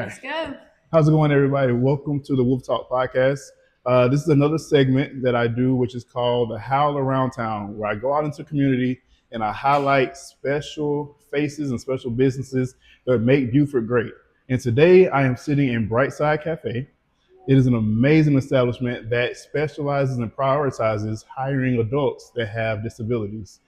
Let's go. How's it going, everybody? Welcome to the Wolf Talk podcast. This is another segment that I do, which is called the Howl Around Town, where I go out into the community and I highlight special faces and special businesses that make Buford great. And today I am sitting in Brightside Café. It is an amazing establishment that specializes and prioritizes hiring adults that have disabilities.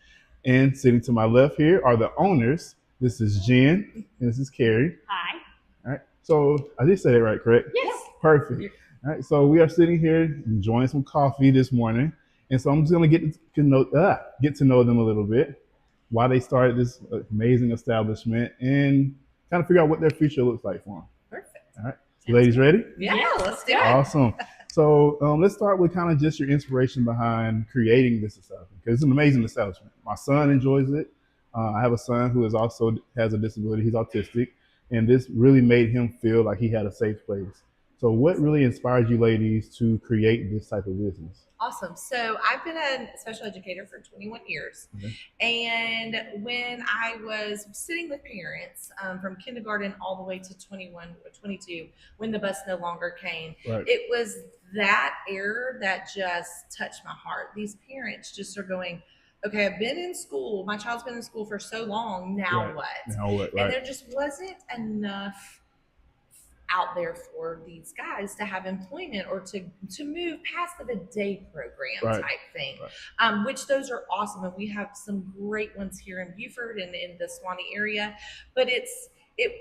And sitting to my left here are the owners. This is Jenn and this is Carrie. Hi. All right. So I did say that right, correct? Yes. Perfect. All right. So we are sitting here enjoying some coffee this morning, and so I'm just gonna get to know them a little bit, why they started this amazing establishment, and kind of figure out what their future looks like for them. Perfect. All right. You ladies ready? Yeah, let's do it. Awesome. So let's start with kind of just your inspiration behind creating this establishment, because it's an amazing establishment. My son enjoys it. I have a son who is also has a disability. He's autistic, and this really made him feel like he had a safe place. So, what really inspired you ladies to create this type of business? Awesome. So I've been a special educator for 21 years. Okay. And when I was sitting with parents from kindergarten all the way to 21 or 22, when the bus no longer came, Right. it was that error that just touched my heart. These parents just are going, okay, I've been in school. My child's been in school for so long. Now Right. what? Now what? And Right. there just wasn't enough out there for these guys to have employment or to move past the day program Right. type thing, Right. which those are awesome. And we have some great ones here in Buford and in the Swanee area. But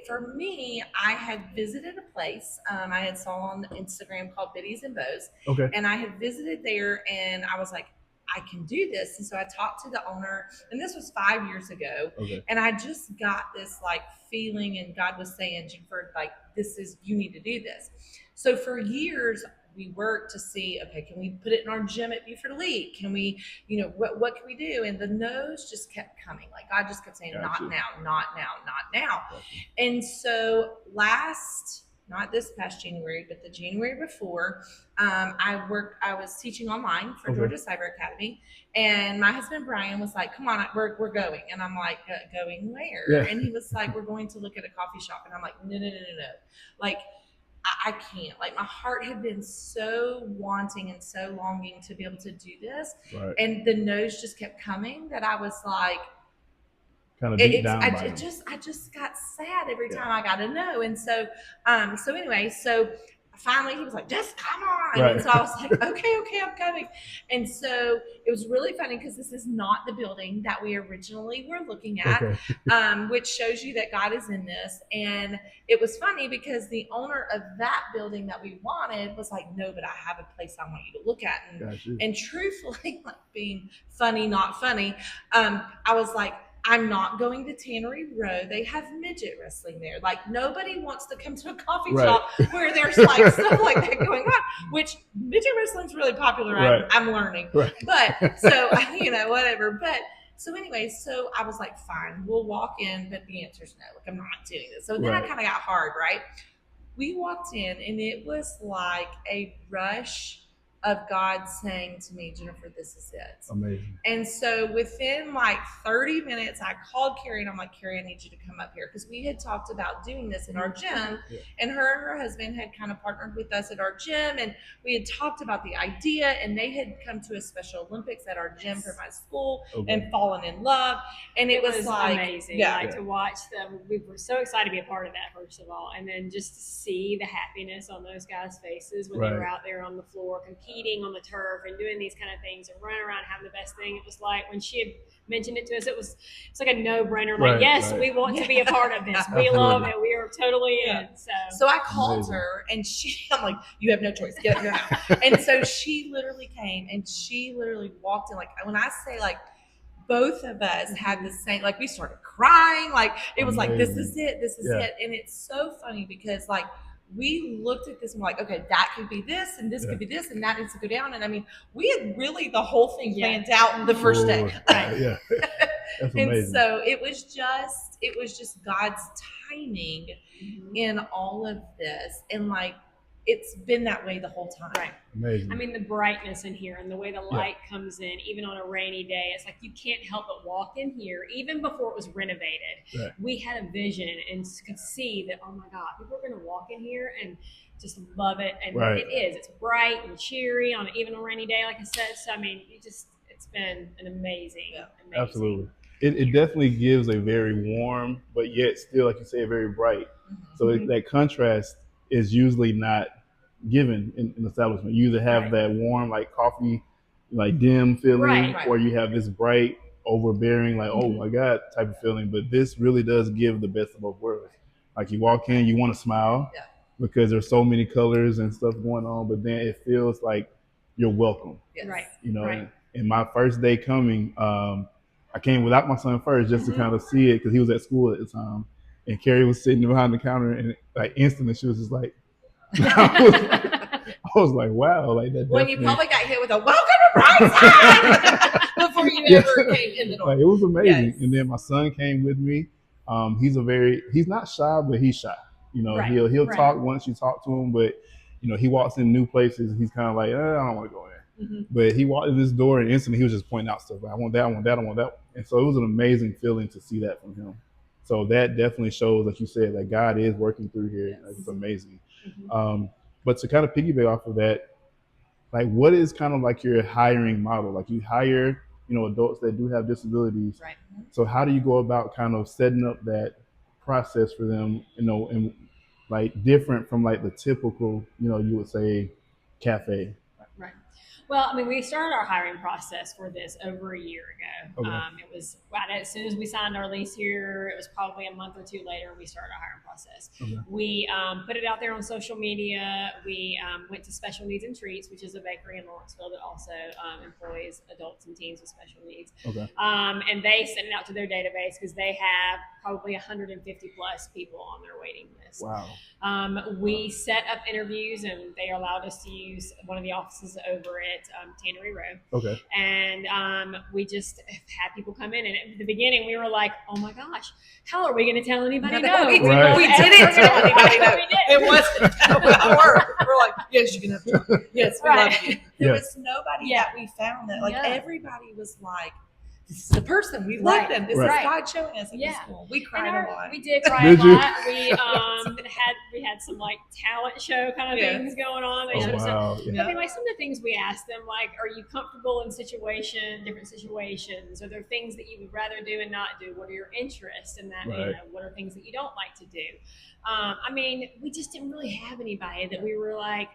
for me, I had visited a place I had saw on Instagram called Biddies and Bows. Okay. And I had visited there and I was like, I can do this. And so I talked to the owner, and this was 5 years ago. Okay. And I just got this like feeling, and God was saying, Jennifer, like, you need to do this. So for years, we worked to see, okay, can we put it in our gym at Buford Elite? Can we, what can we do? And the no's just kept coming. Like God just kept saying, Gotcha. not now, not now, not now. Gotcha. And so not this past January, but the January before, I was teaching online for Okay. Georgia Cyber Academy, and my husband Brian was like, come on, we're going. And I'm like, going where? Yeah. And he was like, we're going to look at a coffee shop. And I'm like, no. Like, I can't. Like, my heart had been so wanting and so longing to be able to do this. Right. And the no's just kept coming that I was like, Kind of deep down. I just got sad every time I got a no. And so finally he was like, just come on. Right. And so I was like, okay, I'm coming. And so it was really funny because this is not the building that we originally were looking at, Okay. which shows you that God is in this. And it was funny because the owner of that building that we wanted was like, no, but I have a place I want you to look at. Gotcha. And truthfully, like being funny, not funny, I was like, I'm not going to Tannery Row. They have midget wrestling there. Like, nobody wants to come to a coffee Right. shop where there's like stuff like that going on, which midget wrestling's really popular. Right. I'm learning. Right. But so, whatever. But so anyway, so I was like, fine, we'll walk in, but the answer's no. Like, I'm not doing this. So then I Right. kind of got hard, right? We walked in and it was like a rush of God saying to me, Jennifer, this is it. Amazing. And so within like 30 minutes, I called Carrie and I'm like, Carrie, I need you to come up here. Because we had talked about doing this in our gym. Yeah. And her husband had kind of partnered with us at our gym. And we had talked about the idea. And they had come to a Special Olympics at our gym for my school. Okay. And fallen in love. And it was like amazing. Yeah. Like to watch them. We were so excited to be a part of that, first of all. And then just to see the happiness on those guys' faces when they were Right. out there on the floor competing on the turf and doing these kind of things and running around having the best thing. It was like when she had mentioned it to us, it's like a no-brainer. Like, Right, yes, right. we want to be a part of this. We love it. We are totally in. So I called Amazing. her and I'm like, you have no choice. Get out. And so she literally came and she literally walked in. Like, when I say like, both of us had the same, like we started crying. Like it was like, this is it. This is Yeah. it. And it's so funny because like, we looked at this and we're like, okay, that could be this and this Yeah. could be this and that needs to go down. And I mean, we had really the whole thing Yeah. planned out the first day. Lord. Yeah. That's And amazing. so it was just God's timing in all of this. And like, it's been that way the whole time. Right. Amazing. I mean, the brightness in here and the way the light comes in, even on a rainy day, it's like you can't help but walk in here. Even before it was renovated, we had a vision and could see that, oh my God, people are going to walk in here and just love it. And it is. It's bright and cheery on even on a rainy day, like I said. So, I mean, it's been an amazing. Absolutely. It definitely gives a very warm, but yet still, like you say, very bright. So that contrast is usually not given in an establishment. You either have that warm, like coffee, like dim feeling, or you have this bright, overbearing, like, oh my God, type of feeling. But this really does give the best of both worlds. Like you walk in, you want to smile because there's so many colors and stuff going on, but then it feels like you're welcome. Right. You know, and my first day coming, I came without my son first just to kind of see it because he was at school at the time. And Carrie was sitting behind the counter, and like instantly she was just like, I was like, wow, like that. When you probably got hit with a welcome to Brightside before you ever came in the door. Like, it was amazing. And then my son came with me. He's not shy, but he's shy. You know, he'll talk once you talk to him, but you know, he walks in new places. He's kind of like, I don't want to go there. But he walked in this door and instantly he was just pointing out stuff. Like, I want that, I want that, I want that. And so it was an amazing feeling to see that from him. So that definitely shows, like you said, that God is working through here. Like, it's amazing. But to kind of piggyback off of that, like, what is kind of like your hiring model? Like, you hire, you know, adults that do have disabilities. Right. So how do you go about kind of setting up that process for them, you know, and like different from like the typical, you know, you would say cafe? Right. Well, I mean, we started our hiring process for this over a year ago. It was right as soon as we signed our lease here. It was probably a month or two later we started our hiring process. We put it out there on social media. We went to Special Needs and Treats, which is a bakery in Lawrenceville that also employs adults and teens with special needs. And they sent it out to their database because they have probably 150 plus people on their waiting list. Wow. We set up interviews and they allowed us to use one of the offices over at Tannery Row. And we just had people come in, and at the beginning we were like, oh my gosh, how are we going to tell anybody no? We didn't tell anybody no. It wasn't we're like, yes, you can have to. Yes, we love you. There was nobody that we found that, like, everybody was like, this is the person. We love them. This is God showing us. Cool. We cried a lot. We did cry a lot. We had some like talent show kind of things going on. They showed us I mean, like some of the things we asked them, like, are you comfortable in different situations? Are there things that you would rather do and not do? What are your interests in that? You know, what are things that you don't like to do? I mean, we just didn't really have anybody that we were like,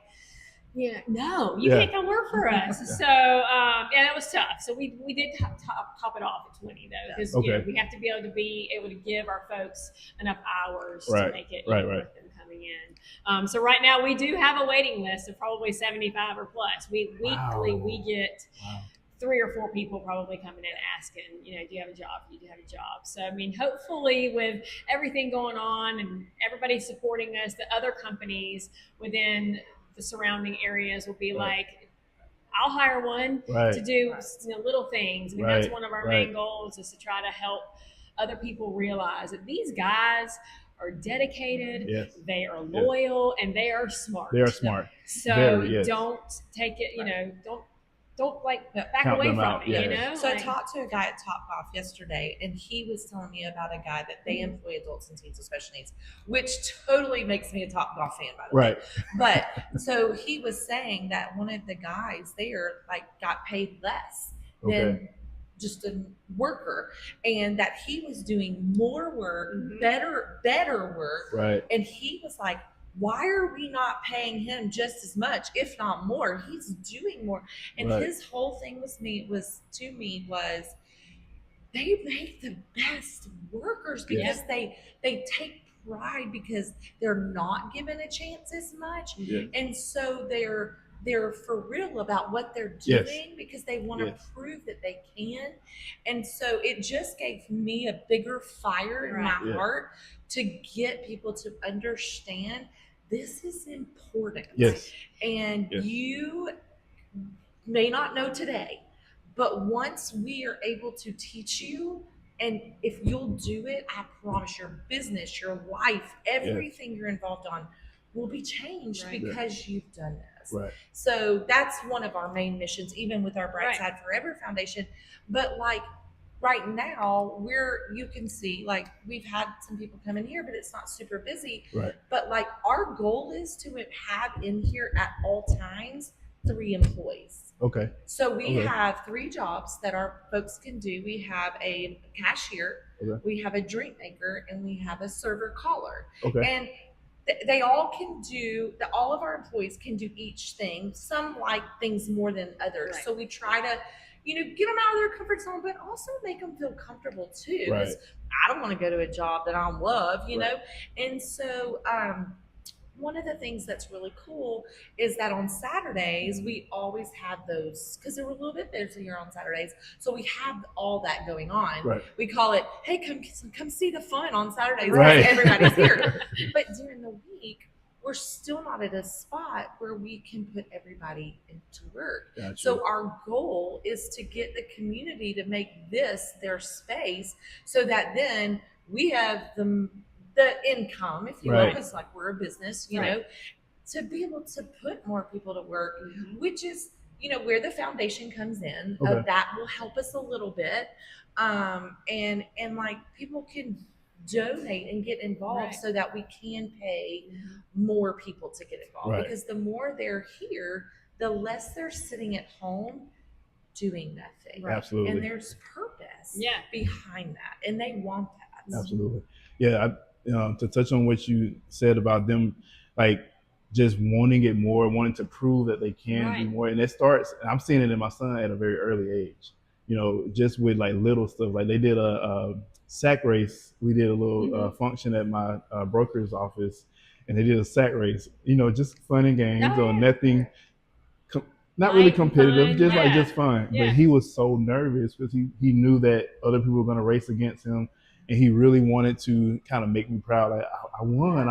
no, you can't come work for us. So, that was tough. So we did top it off at 20 though, because we have to be able to give our folks enough hours to make it worth them coming in. So right now we do have a waiting list of probably 75 or plus. Weekly we get 3 or 4 people probably coming in asking, do you have a job? Do you have a job? So, I mean, hopefully with everything going on and everybody supporting us, the other companies within the surrounding areas will be like, I'll hire one to do little things. I mean, that's one of our main goals, is to try to help other people realize that these guys are dedicated, they are loyal, and they are smart. They are smart. So don't take it, don't like back away from it, So I talked to a guy at Topgolf yesterday, and he was telling me about a guy that they employ adults and teens with special needs, which totally makes me a Topgolf fan, by the way. But so he was saying that one of the guys there got paid less than just a worker, and that he was doing more work, better work, and he was like, why are we not paying him just as much, if not more? He's doing more. And his whole thing was they make the best workers because they take pride because they're not given a chance as much. And so they're for real about what they're doing because they want to prove that they can. And so it just gave me a bigger fire in my heart to get people to understand this is important. And you may not know today, but once we are able to teach you, and if you'll do it, I promise your business, your life, everything you're involved on will be changed Right. because you've done this. Right. So that's one of our main missions, even with our Brightside Right. Forever Foundation. But like right now, you can see, like, we've had some people come in here, but it's not super busy. Right. But like our goal is to have in here at all times 3 employees. Okay. So we have 3 jobs that our folks can do. We have a cashier, we have a drink maker, and we have a server caller. Okay. And they all can do, all of our employees can do each thing. Some like things more than others. Right. So we try to, get them out of their comfort zone, but also make them feel comfortable too. Right. I don't want to go to a job that I don't love, know? And so, one of the things that's really cool is that on Saturdays, we always have those, because we're a little bit busier on Saturdays. So we have all that going on. Right. We call it, hey, come see the fun on Saturdays. Right. Everybody's here. But during the week, we're still not at a spot where we can put everybody into work. Gotcha. So our goal is to get the community to make this their space so that then we have the income, if you will, because like we're a business, you know, to be able to put more people to work, which is, where the foundation comes in. That will help us a little bit. And like people can donate and get involved so that we can pay more people to get involved. Because the more they're here, the less they're sitting at home doing nothing. Absolutely. And there's purpose behind that. And they want that. Absolutely. Yeah. To touch on what you said about them, like just wanting it more, wanting to prove that they can do more. And it starts, and I'm seeing it in my son at a very early age, just with like little stuff. Like they did a sack race. We did a little function at my broker's office, and they did a sack race, just fun and games or nothing, not really competitive, fun, just fun. But he was so nervous because he knew that other people were going to race against him. And he really wanted to kind of make me proud. Like, I won.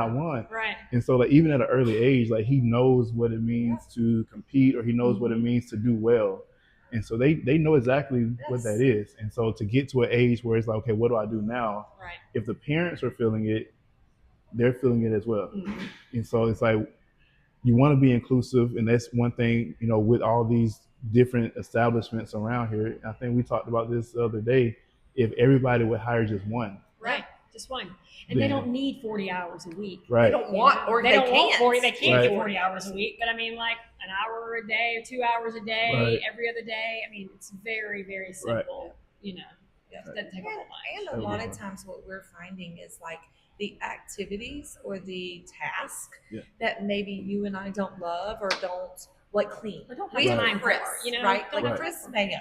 Right. And so like, even at an early age, like he knows what it means to compete, or he knows what it means to do well. And so they know exactly what that is. And so to get to an age where it's like, okay, what do I do now? Right. If the parents are feeling it, they're feeling it as well. And so it's like, you want to be inclusive. And that's one thing, with all these different establishments around here. I think we talked about this the other day. If everybody would hire just one. Right. Just one. And they don't need 40 hours a week. Right. They don't want, or they can't. They can't get 40 hours a week. But I mean, like an hour a day or 2 hours a day, every other day. I mean, it's very, very simple, It doesn't take a whole lot. And a lot of times what we're finding is like the activities or the task that maybe you and I don't love or don't like clean. We have time Chris, for, right? Like Chris Mayo.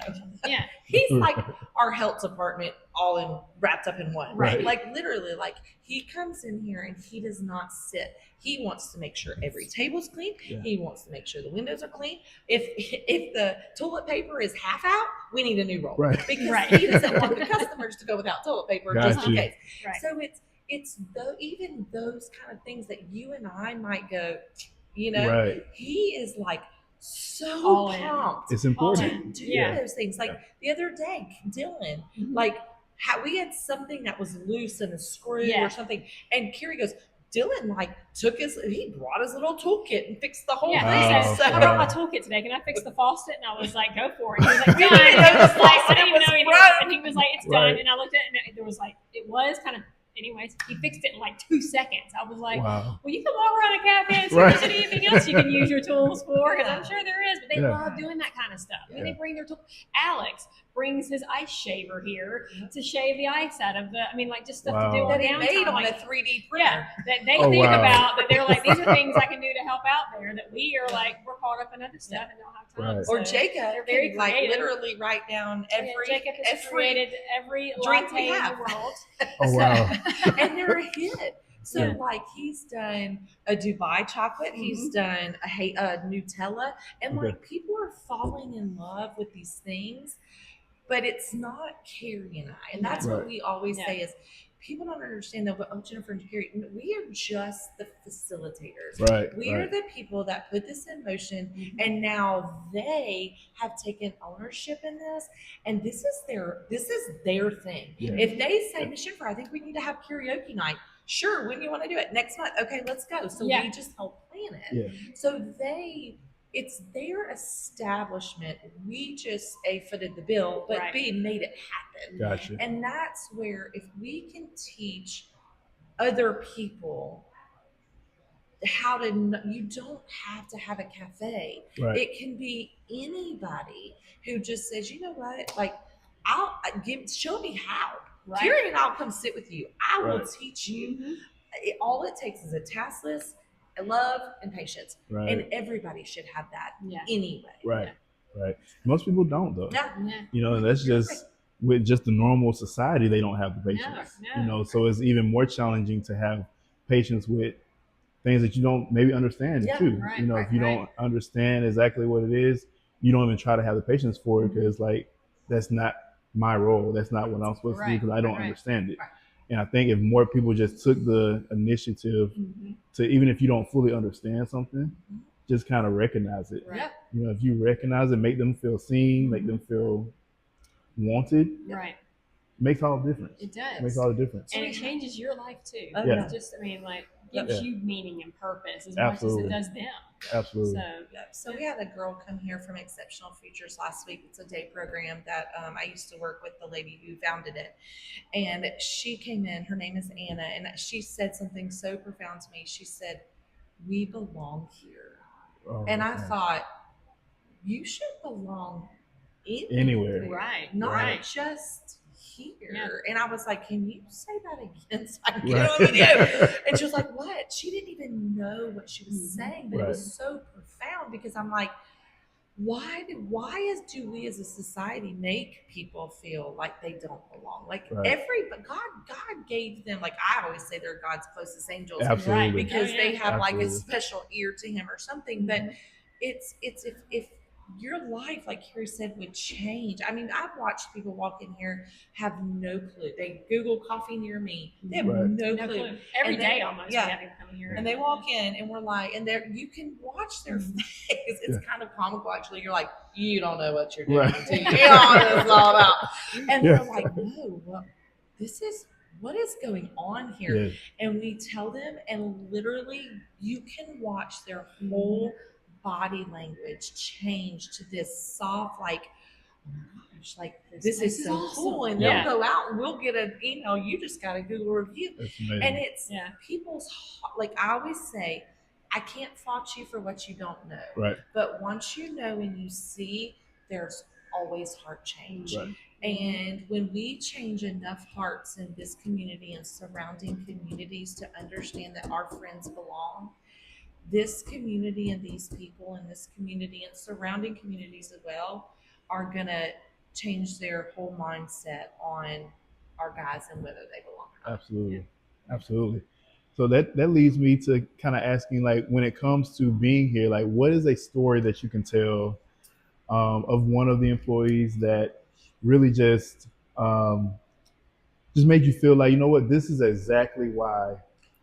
He's like our health department all wrapped up in one. Right. Like literally, like he comes in here and he does not sit. He wants to make sure every table's clean. He wants to make sure the windows are clean. If the toilet paper is half out, we need a new roll. Right. Because he doesn't want the customers to go without toilet paper just in case. Right. So it's even those kind of things that you and I might go, he is like so pumped. It's important to do those things. Like the other day, Dylan, like we had something that was loose in a screw or something, and Carrie goes, Dylan he brought his little toolkit and fixed the whole thing. I brought my toolkit today. Can I fix the faucet? And I was like, go for it. He was like, done. I didn't even know he did. And he was like, it's done. And I looked at it, and there was like, it was kind of. Anyways, he fixed it in like 2 seconds. I was like, well, you can walk around a cafe and see if there's anything else you can use your tools for, because I'm sure there is, but they love doing that kind of stuff. I mean, they bring their tools. Alex brings his ice shaver here to shave the ice out of just stuff to do that with he made on a 3D printer. Yeah, that they think about, that they're like, these are things I can do to help out there, that we are like, we're caught up in other stuff and don't have time. Right. Or Jacob, they're very can, creative. Literally write down Jacob has created every drink latte we have in the world. Oh, wow. And they're a hit. So he's done a Dubai chocolate, he's done a Nutella, and people are falling in love with these things, but it's not Carrie and I. And that's what we always say is people don't understand that. Oh, Jennifer and Carrie, we are just the facilitators. Right. We are the people that put this in motion, and now they have taken ownership in this, and this is their thing. Yeah. If they say, Miss Jennifer, I think we need to have karaoke night. Sure, when do you want to do it? Next month. Okay, let's go. So we just help plan it. Yeah. So it's their establishment. We just A, footed the bill, but B, made it happen. Gotcha. And that's where if we can teach other people how to, you don't have to have a cafe. Right. It can be anybody who just says, you know what, like show me how. Right. Carrie and I'll come sit with you. I will Right. teach you. All it takes is a task list, a love, and patience. Right. And everybody should have that anyway. Right. Right. Most people don't though. Yeah. You know, that's just with just the normal society, they don't have the patience. No. You know, so it's even more challenging to have patience with things that you don't maybe understand too. Right, you know, if you don't understand exactly what it is, you don't even try to have the patience for it because like that's not my role. That's not what I'm supposed to do because I don't understand it. Right. And I think if more people just took the initiative to, even if you don't fully understand something, just kind of recognize it. Right. You know, if you recognize it, make them feel seen, make them feel wanted. Right. Makes all the difference. It does. Makes all the difference. And it changes your life too. Yeah. It's just, I mean, like, gives you meaning and purpose as much as it does them. Absolutely. So we had a girl come here from Exceptional Futures last week. It's a day program that I used to work with the lady who founded it. And she came in, her name is Anna, and she said something so profound to me. She said, we belong here. And I thought, you should belong anywhere. Right. Not just here. Yeah. And I was like, can you say that again so I can get on with you? And she was like, what? She didn't even know what she was saying, but it was so profound because I'm like, why do we as a society make people feel like they don't belong? Like God gave them, like I always say, they're God's closest angels, Absolutely. because they have like a Absolutely. special ear to Him or something. But it's if your life, like Carrie said, would change. I mean, I've watched people walk in here have no clue. They Google coffee near me. They have no clue. Every day almost. We have people coming here. And they walk in and we're like, and there you can watch their face. It's kind of comical actually. You're like, you don't know what you're doing. You don't know what it's all about. And they're like, no, well, this is what is going on here. And we tell them, and literally you can watch their whole body language change to this soft, like, oh my gosh, like this is so awesome. Cool. And they'll go out and we'll get an email. You just got a Google review. And it's people's, like I always say, I can't fault you for what you don't know. Right. But once you know and you see, there's always heart change. Right. And when we change enough hearts in this community and surrounding communities to understand that our friends belong, this community and these people in this community and surrounding communities as well are going to change their whole mindset on our guys and whether they belong or not. Absolutely. Absolutely. So that leads me to kind of asking, like, when it comes to being here, like, what is a story that you can tell of one of the employees that really just made you feel like, you know what, this is exactly why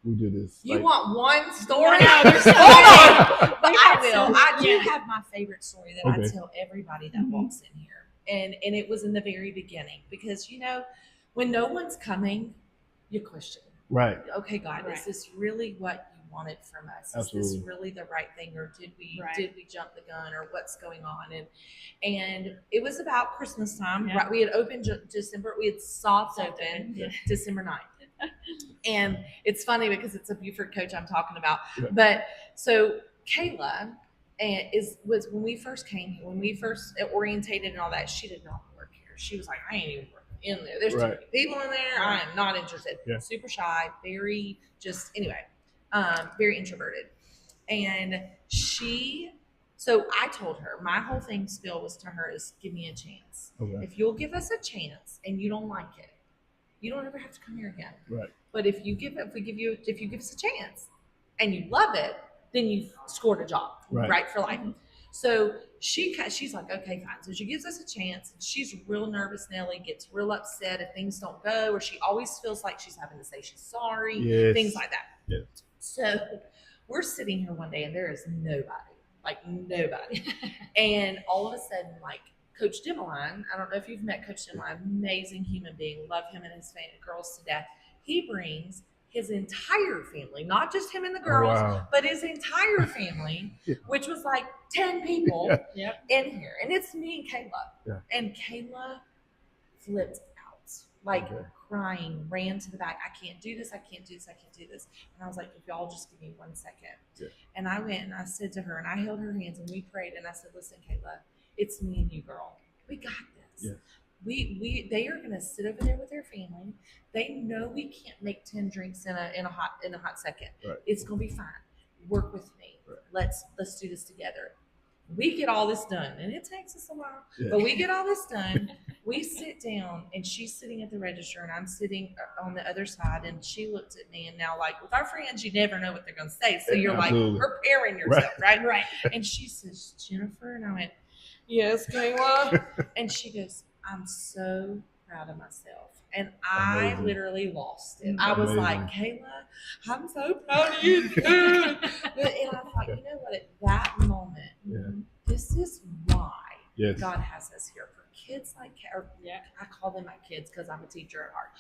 we do this. You like, want one story? No, there's so Hold on. I will. I do have my favorite story that I tell everybody that walks in here. And it was in the very beginning because, you know, when no one's coming, you question. Right. Okay, God, is this really what you wanted from us? Absolutely. Is this really the right thing, or did we jump the gun, or what's going on? And it was about Christmas time. Right? We had opened December. We had soft opened December 9th. And it's funny because it's a Buford coach I'm talking about. Yeah. But so Kayla was when we first came here, when we first orientated and all that, she did not work here. She was like, I ain't even working in there. There's too many people in there. I am not interested. Yeah. Super shy, very introverted. And so I told her, my whole thing still was to her is give me a chance. Okay. If you'll give us a chance and you don't like it, you don't ever have to come here again. Right. But if you give us a chance and you love it, then you've scored a job, right for life. Mm-hmm. So she's like, okay, fine. So she gives us a chance. She's real nervous, Nellie, gets real upset if things don't go, or she always feels like she's having to say she's sorry, things like that. Yes. So we're sitting here one day and there is nobody. And all of a sudden, like, Coach Dimmeline, I don't know if you've met Coach Dimmeline, amazing human being, love him and his family, girls to death. He brings his entire family, not just him and the girls, but his entire family, which was like 10 people in here. And it's me and Kayla. Yeah. And Kayla flipped out, like crying, ran to the back. I can't do this. I can't do this. I can't do this. And I was like, if y'all just give me 1 second. Yeah. And I went and I said to her, and I held her hands and we prayed. And I said, listen, Kayla, it's me and you, girl. We got this. Yeah. They are going to sit over there with their family. They know we can't make 10 drinks in a hot second. Right. It's going to be fine. Work with me. Right. Let's do this together. We get all this done, and it takes us a while, but we get all this done. We sit down, and she's sitting at the register, and I'm sitting on the other side, and she looks at me, and now, like, with our friends, you never know what they're going to say, so you're like preparing yourself, right? Right. And she says, Jennifer, and I went, yes, Kayla. And she goes, I'm so proud of myself. And I literally lost it. I was like, Kayla, I'm so proud of you too. And I thought, you know what, at that moment, this is why God has us here. For kids like, I call them my kids because I'm a teacher at heart.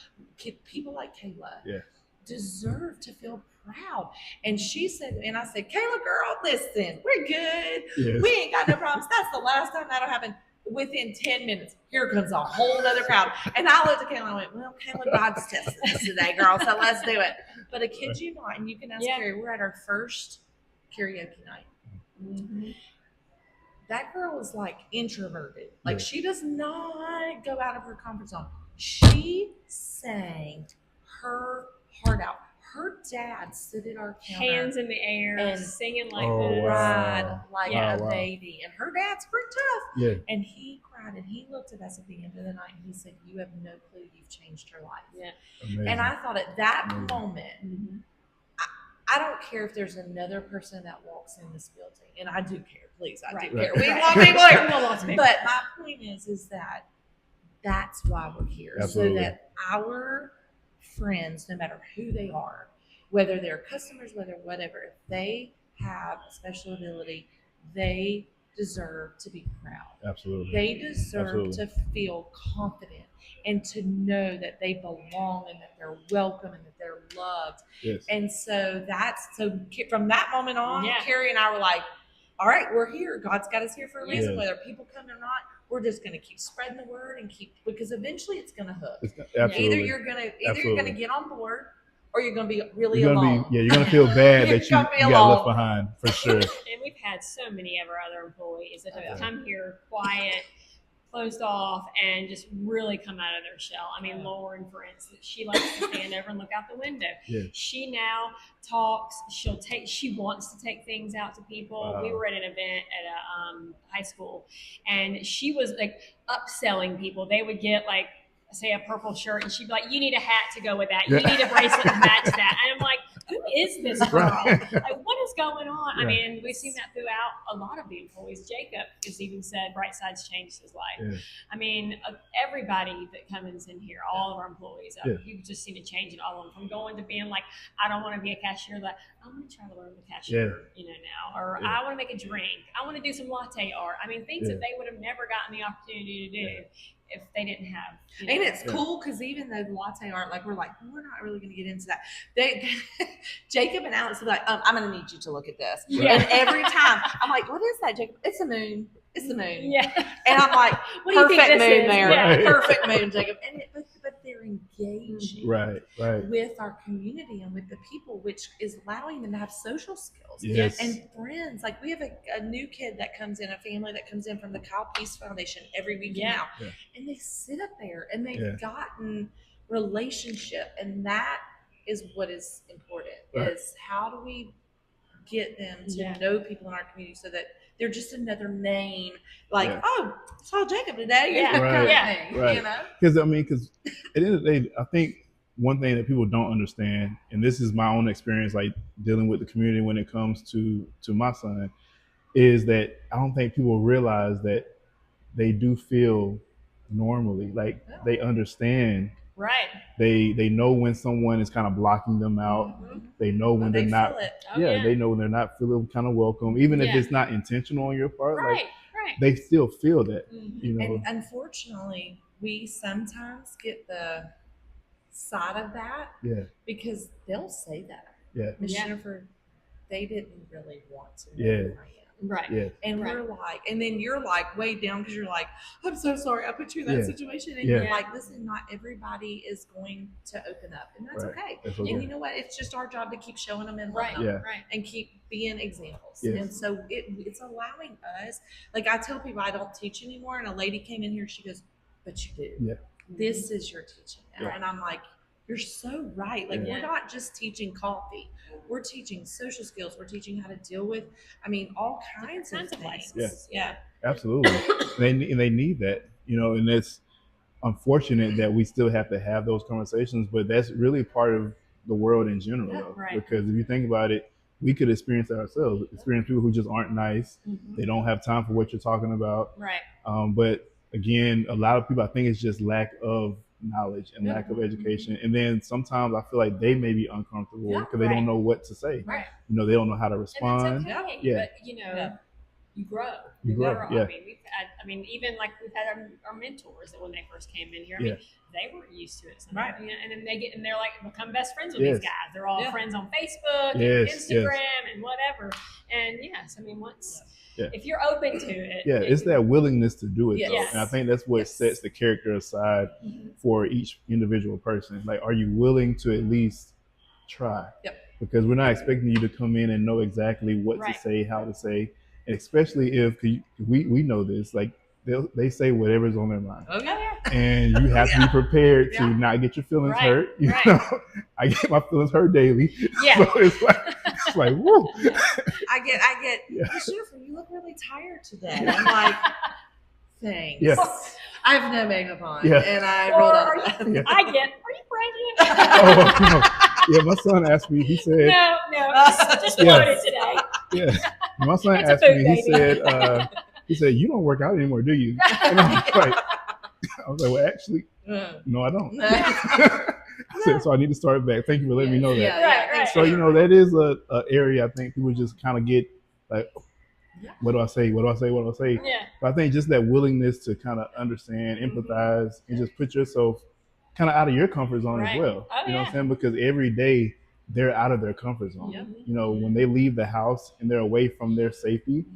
People like Kayla deserve to feel proud. And she said, and I said, Kayla, girl, listen, we're good. Yes. We ain't got no problems. That's the last time that'll happen. Within 10 minutes, here comes a whole other crowd. And I looked at Kayla and I went, well, Kayla, God's testing us today, girl, so let's do it. But I kid you not, and you can ask Carrie, we're at our first karaoke night. Mm-hmm. That girl is like introverted. Like she does not go out of her comfort zone. She sang her heart out. Her dad stood at our counter, hands in the air, and singing like this, cried like a baby. And her dad's pretty tough. Yeah. And he cried, and he looked at us at the end of the night, and he said, "You have no clue you've changed her life." Yeah. Amazing. And I thought at that moment, I don't care if there's another person that walks in this building, and I do care. Please, I do care. We want people here. But my point is that that's why we're here, so that our friends, no matter who they are, whether they're customers, whatever, if they have a special ability, they deserve to be proud. Absolutely. They deserve to feel confident and to know that they belong and that they're welcome and that they're loved. Yes. And so from that moment on, Carrie and I were like, all right, we're here. God's got us here for a reason, whether people come or not. We're just going to keep spreading the word and because eventually it's going to hook. Either you're going to get on board or you're going to be really alone. You're going to feel bad that you got left behind, for sure. And we've had so many of our other employees that have come here quiet, closed off, and just really come out of their shell. I mean, Lauren, for instance, she likes to stand over and look out the window. Yeah. She now talks. She wants to take things out to people. We were at an event at a high school, and she was like upselling people. They would get like, say, a purple shirt, and she'd be like, you need a hat to go with that. You need a bracelet to match that. And I'm like, who is this girl? Like, what is going on? I mean, we've seen that throughout a lot of the employees. Jacob has even said Brightside's changed his life. Yeah. I mean, everybody that comes in here, all of our employees, you've just seen a change in all of them. From going to being like, I don't want to be a cashier, like, I want to try to learn the cashier, now. Or I want to make a drink. I want to do some latte art. I mean, things that they would have never gotten the opportunity to do. If they didn't have, and it's cool because even though the latte art, like we're not really going to get into that. Jacob and Alex are like, I'm going to need you to look at this. Yeah. And every time I'm like, what is that, Jacob? It's a moon. It's the moon. Yeah. And I'm like, what perfect do you think this moon is? There. Yeah. Perfect moon, Jacob. And but they're engaging with our community and with the people, which is allowing them to have social skills and friends. Like we have a new kid that comes in, a family that comes in from the Kyle Peace Foundation every week now. Yeah. And they sit up there and they've gotten relationship. And that is what is important, is how do we get them to know people in our community so that they're just another name, like, oh, I saw Jacob today. You know? Because at the end of the day, I think one thing that people don't understand, and this is my own experience, like dealing with the community when it comes to my son, is that I don't think people realize that they do feel normally, like they understand. Right. They know when someone is kind of blocking them out. Mm-hmm. They know when they're not. They know when they're not feeling kind of welcome, even if it's not intentional on your part. Right. They still feel that. Mm-hmm. And unfortunately, we sometimes get the side of that. Yeah. Because they'll say that. Yeah. Miss Yeah. Jennifer, they didn't really want to know Yeah. who I am. Right. Yeah. And Right. we're like, and then you're like way down because you're like, I'm so sorry I put you in that Yeah. situation. And Yeah. you're like, listen, not everybody is going to open up. And that's Right. okay. That's okay. And you know what? It's just our job to keep showing them and Right. loving them Yeah. Right. and keep being examples. Yes. And so it's allowing us, like I tell people I don't teach anymore. And a lady came in here, she goes, but you do. Yeah. This is your teaching. Yeah. And I'm like, you're so right. Like Yeah. we're not just teaching coffee. We're teaching social skills. We're teaching how to deal with, all kinds of of things. licenses. Yeah. Absolutely. They need that, and it's unfortunate that we still have to have those conversations, but that's really part of the world in general, Yeah, though. right. Because if you think about it, we could experience it ourselves, experience people who just aren't nice. Mhm. They don't have time for what you're talking about. Right. But again, a lot of people, I think it's just lack of knowledge and lack of education. And then sometimes I feel like they may be uncomfortable Yeah, because they right. don't know what to say. Right. They don't know how to And respond. that's okay. Yeah. But Yeah. you grow. You grow, yeah. I mean, even like we've had our mentors that when they first came in here, I mean, they weren't used to it. Sometimes, Right. And then they're like become best friends with Yes. these guys. They're all Yeah. friends on Facebook, and Yes, Instagram, and whatever. And yes, I mean, once if you're open to it, It's that willingness to do it, though. Yes. And I think that's what Yes. sets the character aside Mhm. for each individual person. Like, are you willing to at least try? Yep. Because we're not expecting you to come in and know exactly what Right. to say, how to say, and especially if 'cause we know this, like they say whatever's on their mind, Oh, yeah. and you have to be prepared to Yeah. not get your feelings Right. hurt. Right. I get my feelings hurt daily, Yeah. so it's like woo. I get, Yeah. Miss Jennifer, you look really tired today. I'm like, thanks. Yeah. I have no makeup on. Yeah. And I Or rolled are out of you, bed. I get, are you pregnant? Oh, no. Yeah, my son asked me. He said, No, just Yeah. floated today. "Yeah." My son It's a asked food me. baby. He said, "You don't work out anymore, do you?" And I was like, "Well, actually, no, I don't." I said, "So I need to start back." Thank you for letting me know that. Yeah. Right. So that is a area I think people just kind of get like, what do I say? What do I say? What do I say? Yeah. But I think just that willingness to kind of understand, empathize, and just put yourself kind of out of your comfort zone Right. as well. Oh, You know what I'm saying? Because every day they're out of their comfort zone. Yeah. When they leave the house and they're away from their safety,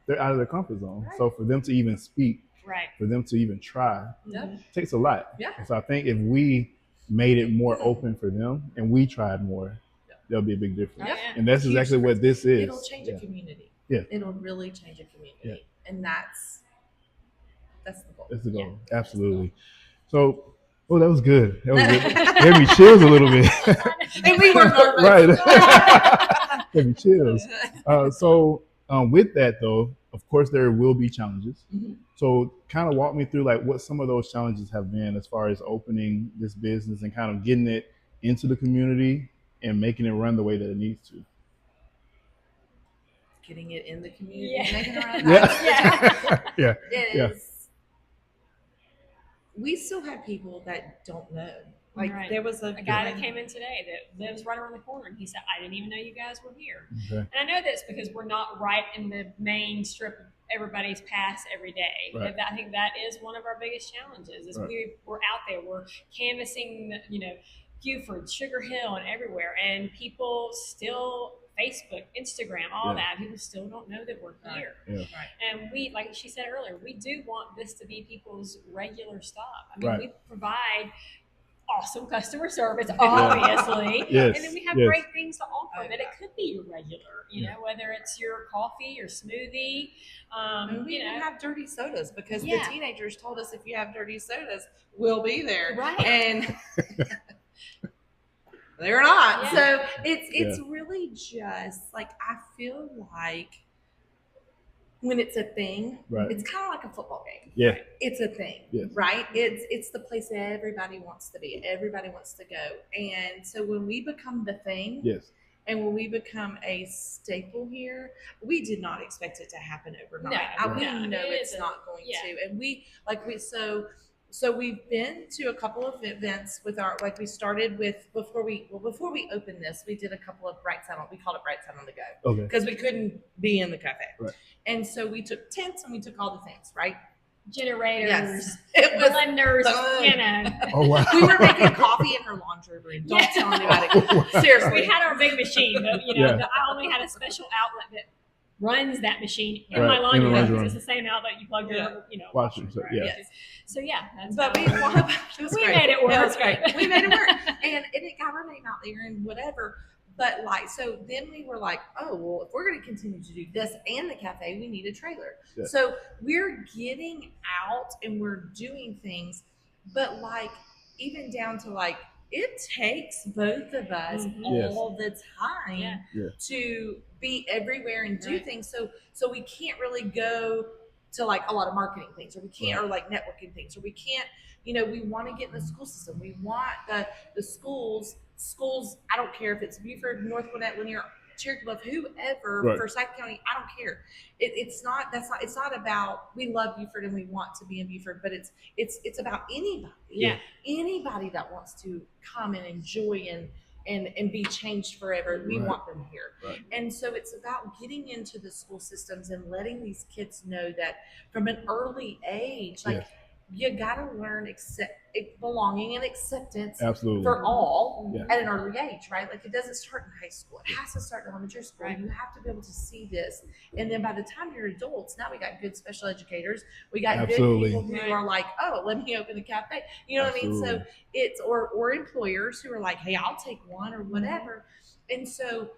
they're out of their comfort zone. Right. So for them to even speak, Right. for them to even try, Yep. takes a lot. Yeah. And so I think if we made it more open for them and we tried more, there'll be a big difference. Oh, yeah. And that's Huge exactly what this is. It'll change a community. Yeah. It'll really change a community. And that's the goal. That's the goal. Yeah. Absolutely. So, that was good. That was good. Gave me chills a little bit. And we were nervous. Right. Gave me chills. So with that though, of course there will be challenges. Mhm. So kind of walk me through like what some of those challenges have been as far as opening this business and kind of getting it into the community and making it run the way that it needs to. Getting it in the community. Yeah. Making it around Yeah. We still have people that don't know. Like Right. there was A guy that came in today that lives right around the corner, and he said, "I didn't even know you guys were here." Okay. And I know that's because we're not right in the main strip of everybody's pass every day. Right. And I think that is one of our biggest challenges. Is Right. we're out there, we're canvassing, Buford, Sugar Hill, and everywhere, and people still Facebook, Instagram, all that. People still don't know that we're here. Yeah. Right. And we, like she said earlier, we do want this to be people's regular stop. I mean, Right. we provide awesome customer service, obviously. Yes, And then we have yes. great things to offer Oh, that it could be your regular, whether it's your coffee, your smoothie, And we even have dirty sodas because Yeah. the teenagers told us if you have dirty sodas, we'll be there. Right. And they're not. Yeah. So it's really just like I feel like when it's a thing, Right. it's kind of like a football game. Yeah. It's a thing, Yes. right? It's the place that everybody wants to be. Everybody wants to go. And so when we become the thing, Yes. and when we become a staple here, we did not expect it to happen overnight. No, We no. know It it's isn't. not going Yeah. to. And so we've been to a couple of events with we started with before we opened this, we did a couple of we called it Brightside on the Go Okay. because we couldn't be in the cafe. Right. And so we took tents and we took all the things, right? generators, It was blenders, fun. you know. Oh wow. We were making coffee in her laundry room. Don't tell anybody. Seriously. We had our big machine, but you know, Yeah. I only had a special outlet that runs that machine in Right, my in laundry the room laundry because room. it's the same outlet you plug your, you know, Washing, washer dryer. yeah. Yes. So yeah, that's But how we made it work. It was great. We made it work. And it got our name out there and whatever. But like, so then we were like, oh, well, if we're going to continue to do this and the cafe, we need a trailer. Yeah. So we're getting out and we're doing things, but like, even down to like, it takes both of us all the time to be everywhere and do things. So we can't really go to like a lot of marketing things, or we can't, or like networking things, or we can't, you know, we want to get in the school system. We want the schools, I don't care if it's Buford, North Gwinnett, Linear, Cherokee Bluff, whoever, Forsyth County, I don't care. It's not about, we love Buford and we want to be in Buford, but it's about anybody. Yeah. Anybody that wants to come and enjoy and be changed forever, we want them here. Right. And so it's about getting into the school systems and letting these kids know that from an early age, like you gotta learn belonging and acceptance Absolutely. for all at an early age, right? Like it doesn't start in high school. It has to start in elementary school. Right. You have to be able to see this. And then by the time you're adults, now we got good special educators. We got good people who are like, oh, let me open a cafe. You know what I mean? So it's, or employers who are like, hey, I'll take one or whatever. And so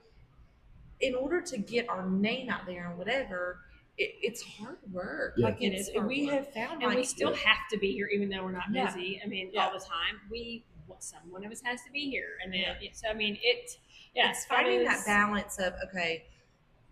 in order to get our name out there and whatever, it's hard work. Yeah. Like we have found, and like, we still have to be here even though we're not busy. I mean, all the time. One of us has to be here, and then so I mean, it's finding that balance of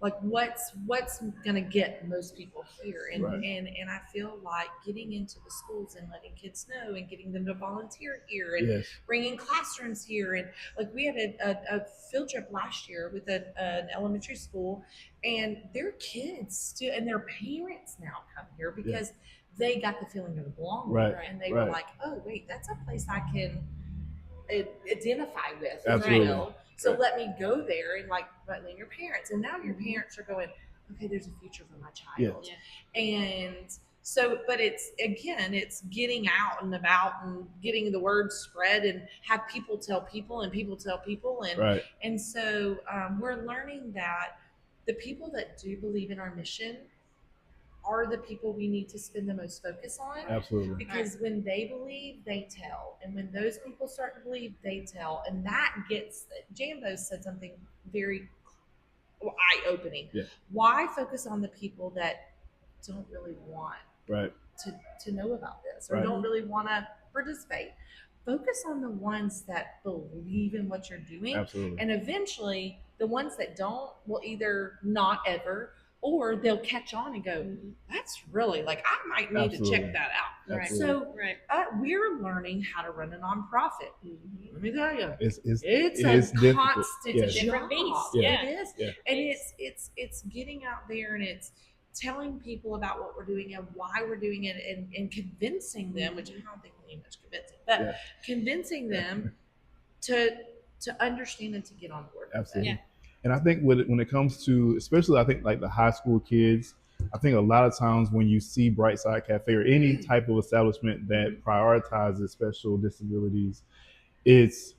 like what's gonna get most people here, and and I feel like getting into the schools and letting kids know and getting them to volunteer here and bringing classrooms here, and like we had a field trip last year with an elementary school, and their kids and their parents now come here because they got the feeling of belonging, and they were like, oh wait, that's a place I can identify with. Absolutely. You know? So let me go there and like let your parents. And now your parents are going, okay, there's a future for my child. Yeah. And so, but it's getting out and about and getting the word spread and have people tell people and people tell people. And, and so we're learning that the people that do believe in our mission are the people we need to spend the most focus on. Absolutely. Because when they believe, they tell. And when those people start to believe, they tell. And that gets, Jambo said something very eye-opening. Yeah. Why focus on the people that don't really want to know about this or don't really want to participate? Focus on the ones that believe in what you're doing. Absolutely. And eventually, the ones that don't will either not ever, or they'll catch on and go, that's really, like, I might need to check that out. Absolutely. So we're learning how to run a nonprofit. Let me tell you, it's difficult. constant different beast. Yeah. It is. Yeah. And it's getting out there and it's telling people about what we're doing and why we're doing it and convincing them, which I don't think we need much convincing, but convincing them to understand and to get on board. Absolutely. Yeah. And I think when it comes to, especially I think like the high school kids, I think a lot of times when you see Brightside Café or any type of establishment that prioritizes special disabilities, it's,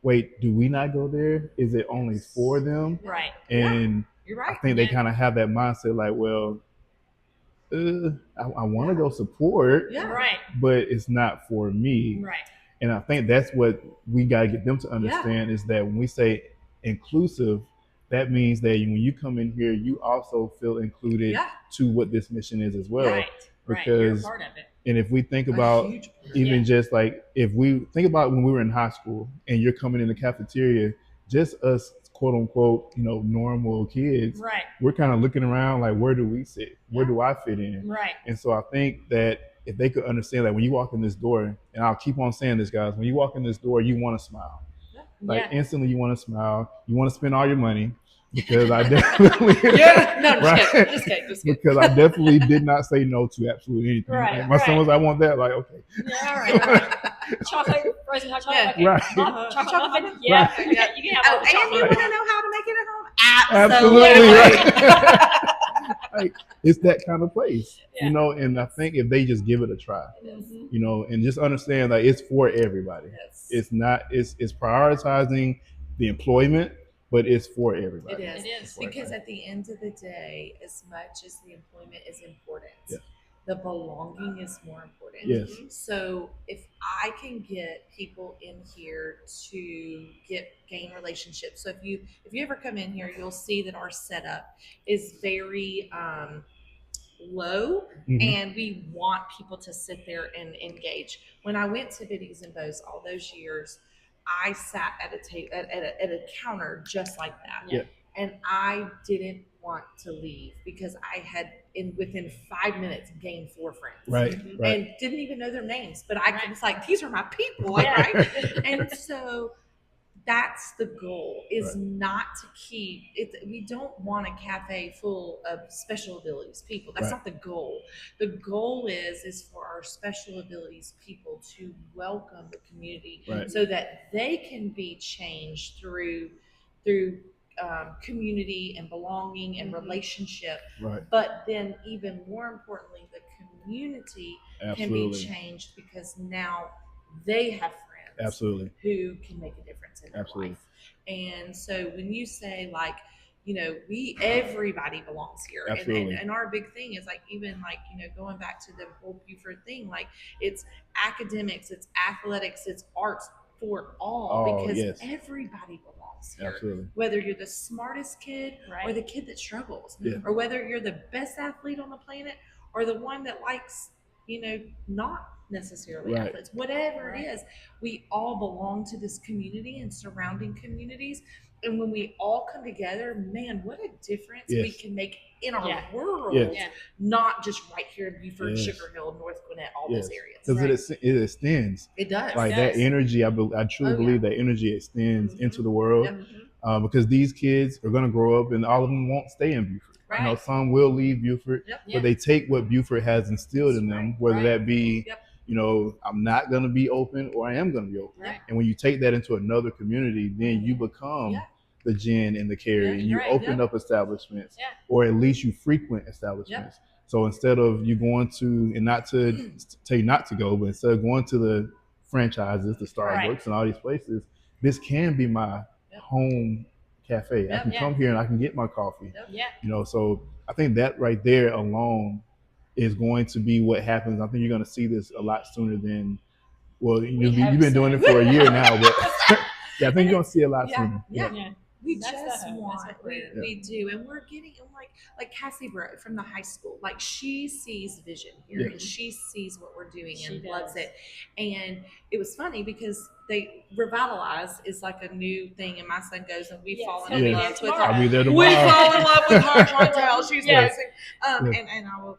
wait, do we not go there? Is it only for them? Right. And you're right. I think they kind of have that mindset like, well, I want to go support, but it's not for me. Right. And I think that's what we got to get them to understand is that when we say inclusive, that means that when you come in here, you also feel included to what this mission is as well. Right. Because, you're part of it. And if we think about even just like, if we think about when we were in high school and you're coming in the cafeteria, just us, quote unquote, normal kids, we're kind of looking around like, where do we sit? Where do I fit in? Right. And so I think that if they could understand that when you walk in this door, and I'll keep on saying this, guys, when you walk in this door, you want to smile. Like instantly you want to smile. You want to spend all your money because I definitely just kidding. Because I definitely did not say no to absolutely anything. Right, like my son was, I want that. Like, okay. Yeah, all right. Chocolate, frozen hot chocolate. Okay. Right. Chocolate muffin. Yeah. You can have all the chocolate. And you want to know how to make it at home? Absolutely right. Like, it's that kind of place, you know. And I think if they just give it a try, you know, and just understand that it's for everybody. It's not. It's prioritizing the employment, but it's for everybody. It is. It is. Because at the end of the day, as much as the employment is important, the belonging is more important. Yes. So if I can get people in here to gain relationships. So if you ever come in here, you'll see that our setup is very low, and we want people to sit there and engage. When I went to Biddies and Bows all those years, I sat at a table at a counter just like that. Yeah. And I didn't want to leave because I had within 5 minutes gained 4 friends. Right. And didn't even know their names, but I was like, these are my people, right? And so that's the goal, is not to keep it. We don't want a cafe full of special abilities people. That's not the goal. The goal is for our special abilities people to welcome the community so that they can be changed through community and belonging and relationship. But then even more importantly, the community can be changed because now they have friends who can make a difference in their life. And so when you say, like, you know, everybody belongs here. And our big thing is, like, even like, you know, going back to the whole Buford thing, like, it's academics, it's athletics, it's arts for all, because everybody belongs here. Whether you're the smartest kid or the kid that struggles, or whether you're the best athlete on the planet or the one that likes, you know, not necessarily athletes, whatever it is, we all belong to this community and surrounding communities. And when we all come together, man, what a difference we can make in our world, not just right here in Buford, Sugar Hill, North Gwinnett, all those areas. Because it extends. It does. Like that energy, I truly believe that energy extends into the world, because these kids are going to grow up and all of them won't stay in Buford. You know, some will leave Buford, but they take what Buford has instilled in them, whether that be, you know, I'm not going to be open or I am going to be open. And when you take that into another community, then you become the Jenn and the Carrie, and you open up establishments, or at least you frequent establishments. So instead of you going to, and not to tell you not to go, but instead of going to the franchises, the Starbucks and all these places, this can be my home cafe. I can come here and I can get my coffee. You know, so I think that right there alone is going to be what happens. I think you're going to see this a lot sooner than, well, you've been doing it for a year now, but I think you're going to see a lot sooner. We just want, we do, and we're getting, like Cassie Bro from the high school, like, she sees vision here, and she sees what we're doing and loves it. And it was funny because they Revitalize is like a new thing, and my son goes, and we fall in love with her. We fall in love with Marge Montel. She's amazing. And I will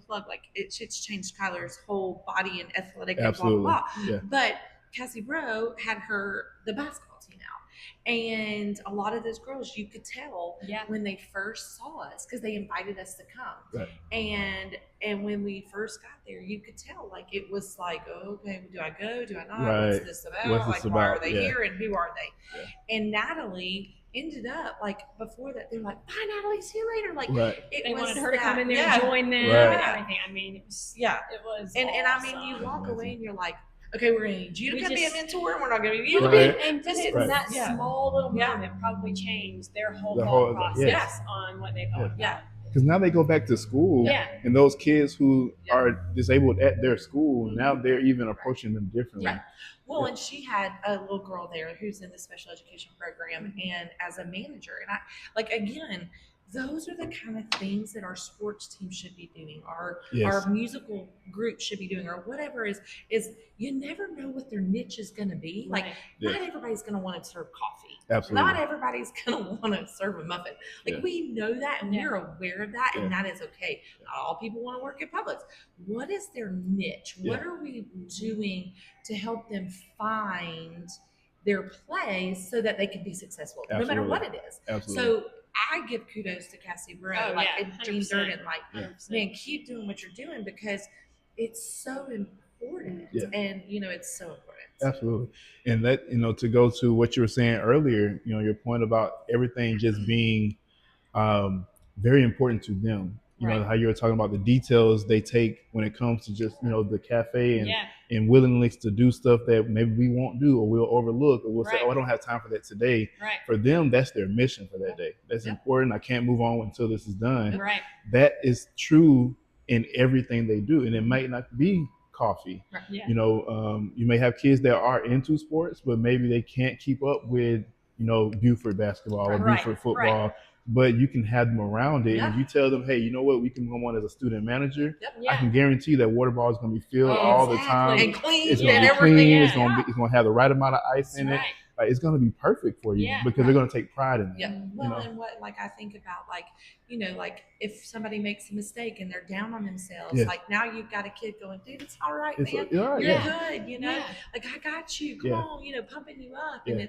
plug, like, it's changed Kyler's whole body and athletic and blah blah blah. But Cassie Bro had the basketball team out. And a lot of those girls, you could tell when they first saw us, because they invited us to come. And when we first got there, you could tell, like, it was like, oh, okay, do I go? Do I not? What's this about? Why are they here? And who are they? And Natalie ended up, like, before that, they were like, bye, Natalie, see you later. Like, they wanted her to come in there and join them and everything. I mean, it was and I mean, you walk away and you're like, okay, we're going to need you to be a mentor, and we're not going to need you to be. And just that small little moment probably changed their whole thought process on what they thought about. Because now they go back to school, and those kids who are disabled at their school, now they're even approaching them differently. Well, and she had a little girl there who's in the special education program, and as a manager, and I, like, again, those are the kind of things that our sports team should be doing, our musical group should be doing, or whatever is you never know what their niche is going to be. Like, not everybody's going to want to serve coffee. Absolutely. Not everybody's going to want to serve a muffin. Like, we know that, and we're aware of that, and that is okay. Not all people want to work at Publix. What is their niche? What are we doing to help them find their place so that they can be successful, no matter what it is? So I give kudos to Cassie Bro, and Jean Durden, man, keep doing what you're doing, because it's so important, and, you know, it's so important. Absolutely. And that, you know, to go to what you were saying earlier, you know, your point about everything just being very important to them. You know, how you were talking about the details they take when it comes to just, you know, the cafe and willingness to do stuff that maybe we won't do or we'll overlook or we'll say, oh, I don't have time for that today. Right. For them, that's their mission for that day. That's important. I can't move on until this is done. Right. That is true in everything they do. And it might not be coffee. Right. Yeah. You know, you may have kids that are into sports, but maybe they can't keep up with, you know, Buford basketball or Buford football. Right. But you can have them around it, and you tell them, "Hey, you know what? We can come on as a student manager. I can guarantee that water ball is going to be filled all the time, and clean. It's going to be clean. It's going to have the right amount of ice in it. Like, it's going to be perfect for you because they're going to take pride in it." Yeah. Well, and what I think about, you know, if somebody makes a mistake and they're down on themselves, like now you've got a kid going, "Dude, it's all right, man. You're good." You know, like, I got you. Come on, you know, pumping you up, and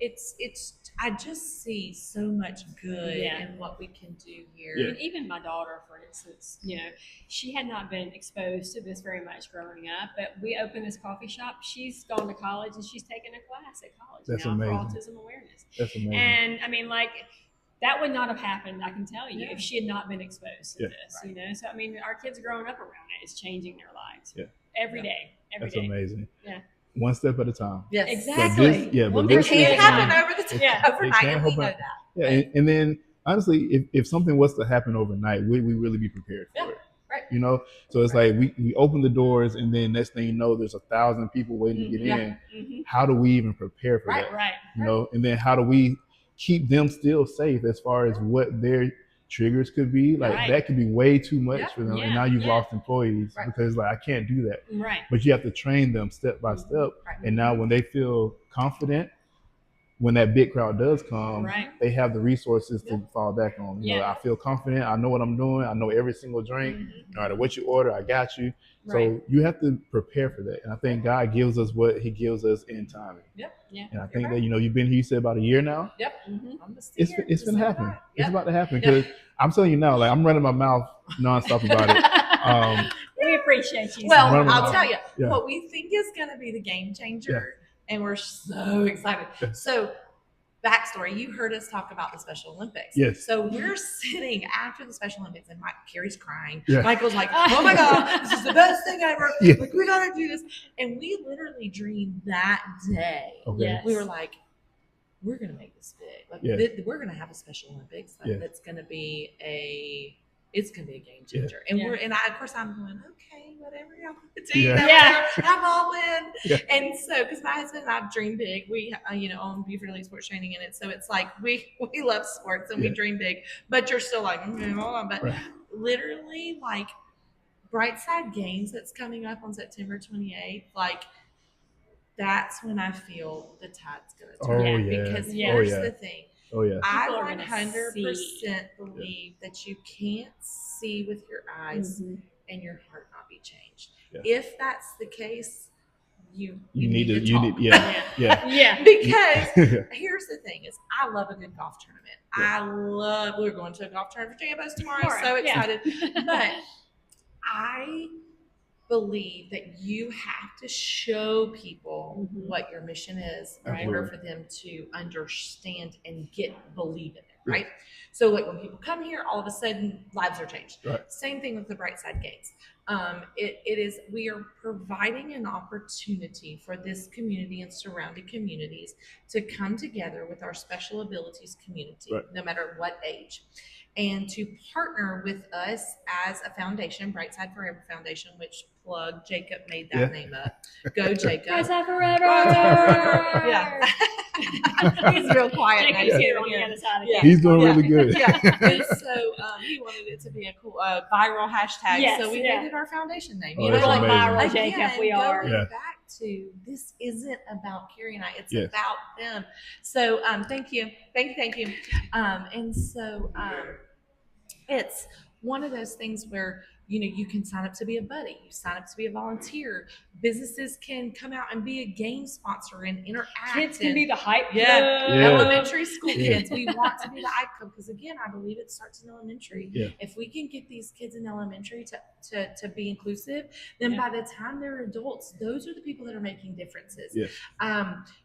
it's. I just see so much good in what we can do here. And even my daughter, for instance, you know, she had not been exposed to this very much growing up, but we opened this coffee shop. She's gone to college and she's taken a class at college now for autism awareness. That's amazing. And I mean, like, that would not have happened, I can tell you, if she had not been exposed to this, you know? So, I mean, our kids growing up around it is changing their lives every day. That's amazing. Yeah. One step at a time. Yes, exactly. But it can't happen overnight, and we know that. Yeah, and then honestly, if something was to happen overnight, would we really be prepared for it? Right. You know, so it's like we open the doors, and then next thing you know, there's 1,000 people waiting to get in. Mm-hmm. How do we even prepare for that? Right. You know, and then how do we keep them still safe as far as what their triggers could be? Like that could be way too much for them, and now you've lost employees because like, I can't do that. Right. But you have to train them step by step, and now when they feel confident, when that big crowd does come, they have the resources to fall back on. You know, I feel confident. I know what I'm doing. I know every single drink. No matter what you order, I got you. So you have to prepare for that. And I think God gives us what He gives us in timing. And I think that, you know, you've been here, you said about a year now. It's been happening. It's about to happen because I'm telling you now, like, I'm running my mouth nonstop about it. We appreciate you. Well, I'll tell you what we think is going to be the game changer. And we're so excited. So, backstory, you heard us talk about the Special Olympics. Yes. So we're sitting after the Special Olympics, and Carrie's crying. Michael's like, "Oh my God, this is the best thing ever. Like, we got to do this." And we literally dreamed that day. We were like, we're going to make this big. Like, we're going to have a Special Olympics. That's going to be it's going to be a game changer. And of course, I'm going, okay, whatever y'all want to do. I'm all in. And so, because my husband and I dream big, we, you know, own Buford Elite Sports Training in it. So it's like, we love sports and we dream big, but you're still like, hold on. But literally, like, Brightside Games that's coming up on September 28th, like, that's when I feel the tide's going to turn. Because here's the thing. I 100% believe that you can't see with your eyes and your heart not be changed. If that's the case, you need to talk. Because here's the thing: is I love a good golf tournament. We're going to a golf tournament for Jambos tomorrow. So excited! But I believe that you have to show people what your mission is in order for them to understand and believe in it, right? So, like, when people come here, all of a sudden lives are changed. Same thing with the Brightside Games. We are providing an opportunity for this community and surrounding communities to come together with our special abilities community, no matter what age, and to partner with us as a foundation, Brightside Forever Foundation, which plug Jacob made that name up. Go Jacob. Brightside Forever. He's real quiet. Jacob's here on the other side of the He's doing really good. And so he wanted it to be a cool viral hashtag. So we made it our foundation name. You know, like viral Jacob, we are. Back to this isn't about Carrie and I, it's about them. So thank you. And so it's one of those things where, you know, you can sign up to be a buddy, you sign up to be a volunteer. Businesses can come out and be a game sponsor and interact. Kids can be the hype. Elementary school kids. We want to be the icon because, again, I believe it starts in elementary. If we can get these kids in elementary to be inclusive, then by the time they're adults, those are the people that are making differences.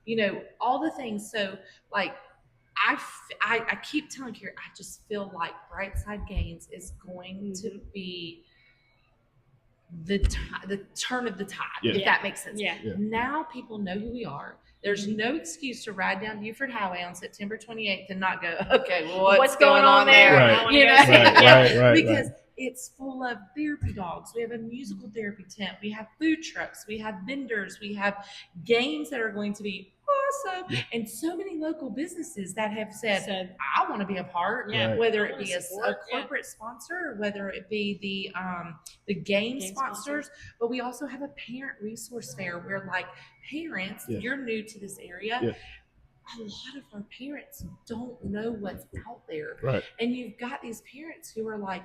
You know, all the things. So, like, I keep telling Carrie, I just feel like Brightside Games is going to be the turn of the tide, if that makes sense. Now people know who we are. There's no excuse to ride down Buford Highway on September 28th and not go, okay, well, what's going on there? Right. You know, Right. Because it's full of therapy dogs. We have a musical therapy tent. We have food trucks. We have vendors. We have games that are going to be awesome. And so many local businesses that have said I want to be a part, whether it be a corporate sponsor or whether it be the game sponsors. But we also have a parent resource fair where, like, parents, you're new to this area. A lot of our parents don't know what's out there. Right. And you've got these parents who are like,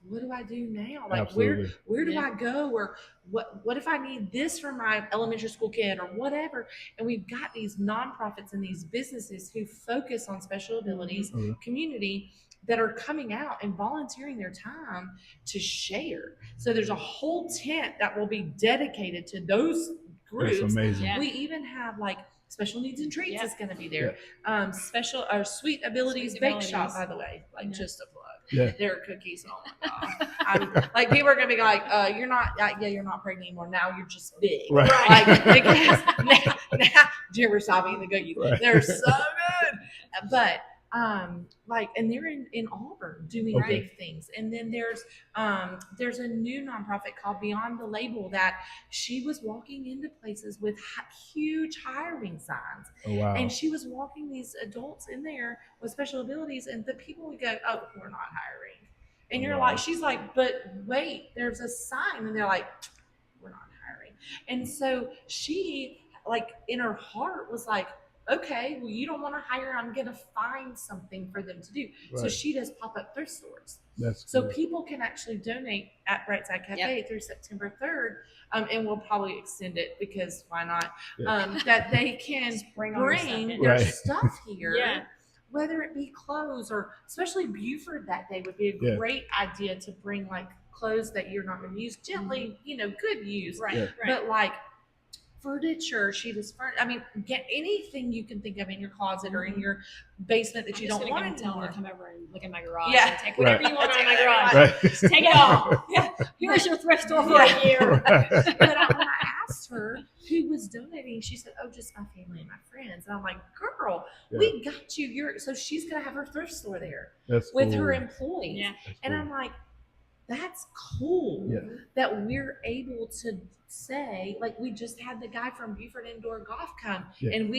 what do I do now? Like, where do I go? Or what if I need this for my elementary school kid or whatever? And we've got these nonprofits and these businesses who focus on special abilities community that are coming out and volunteering their time to share. So there's a whole tent that will be dedicated to those groups. That's amazing. We even have, like, Special Needs and Treats is going to be there. Sweet Abilities Bake Shop, by the way, like just a plug. Their cookies. Oh my god! Like, people are going to be like, "You're not, you're not pregnant anymore. Now you're just big." Right. Like, because now, do you ever stop eating the cookies? Right. They're so good. But like, and they're in Auburn doing big things. And then there's a new nonprofit called Beyond the Label that she was walking into places with huge hiring signs. Oh, wow. And she was walking these adults in there with special abilities, and the people would go, "Oh, we're not hiring." And you're like, she's like, "But wait, there's a sign." And they're like, "We're not hiring." And so she, like, in her heart was like, okay, well, you don't want to hire, I'm going to find something for them to do. Right. So she does pop-up thrift stores. So people can actually donate at Brightside Café through September 3rd, and we'll probably extend it because why not, that they can bring their stuff here, whether it be clothes or especially Buford that day would be a great idea to bring, like, clothes that you're not going to use gently, good use. Right. But, like, furniture, I mean, get anything you can think of in your closet or in your basement that you don't want to tell them to come over and look in my garage and take whatever you want out of my garage. Just take it all. Here's your thrift store for a year. But when I asked her who was donating, she said, "Oh, just my family and my friends." And I'm like, "Girl, we got you." So she's gonna have her thrift store there with her employees. And I'm like, that's cool that we're able to say, like, we just had the guy from Buford Indoor Golf come and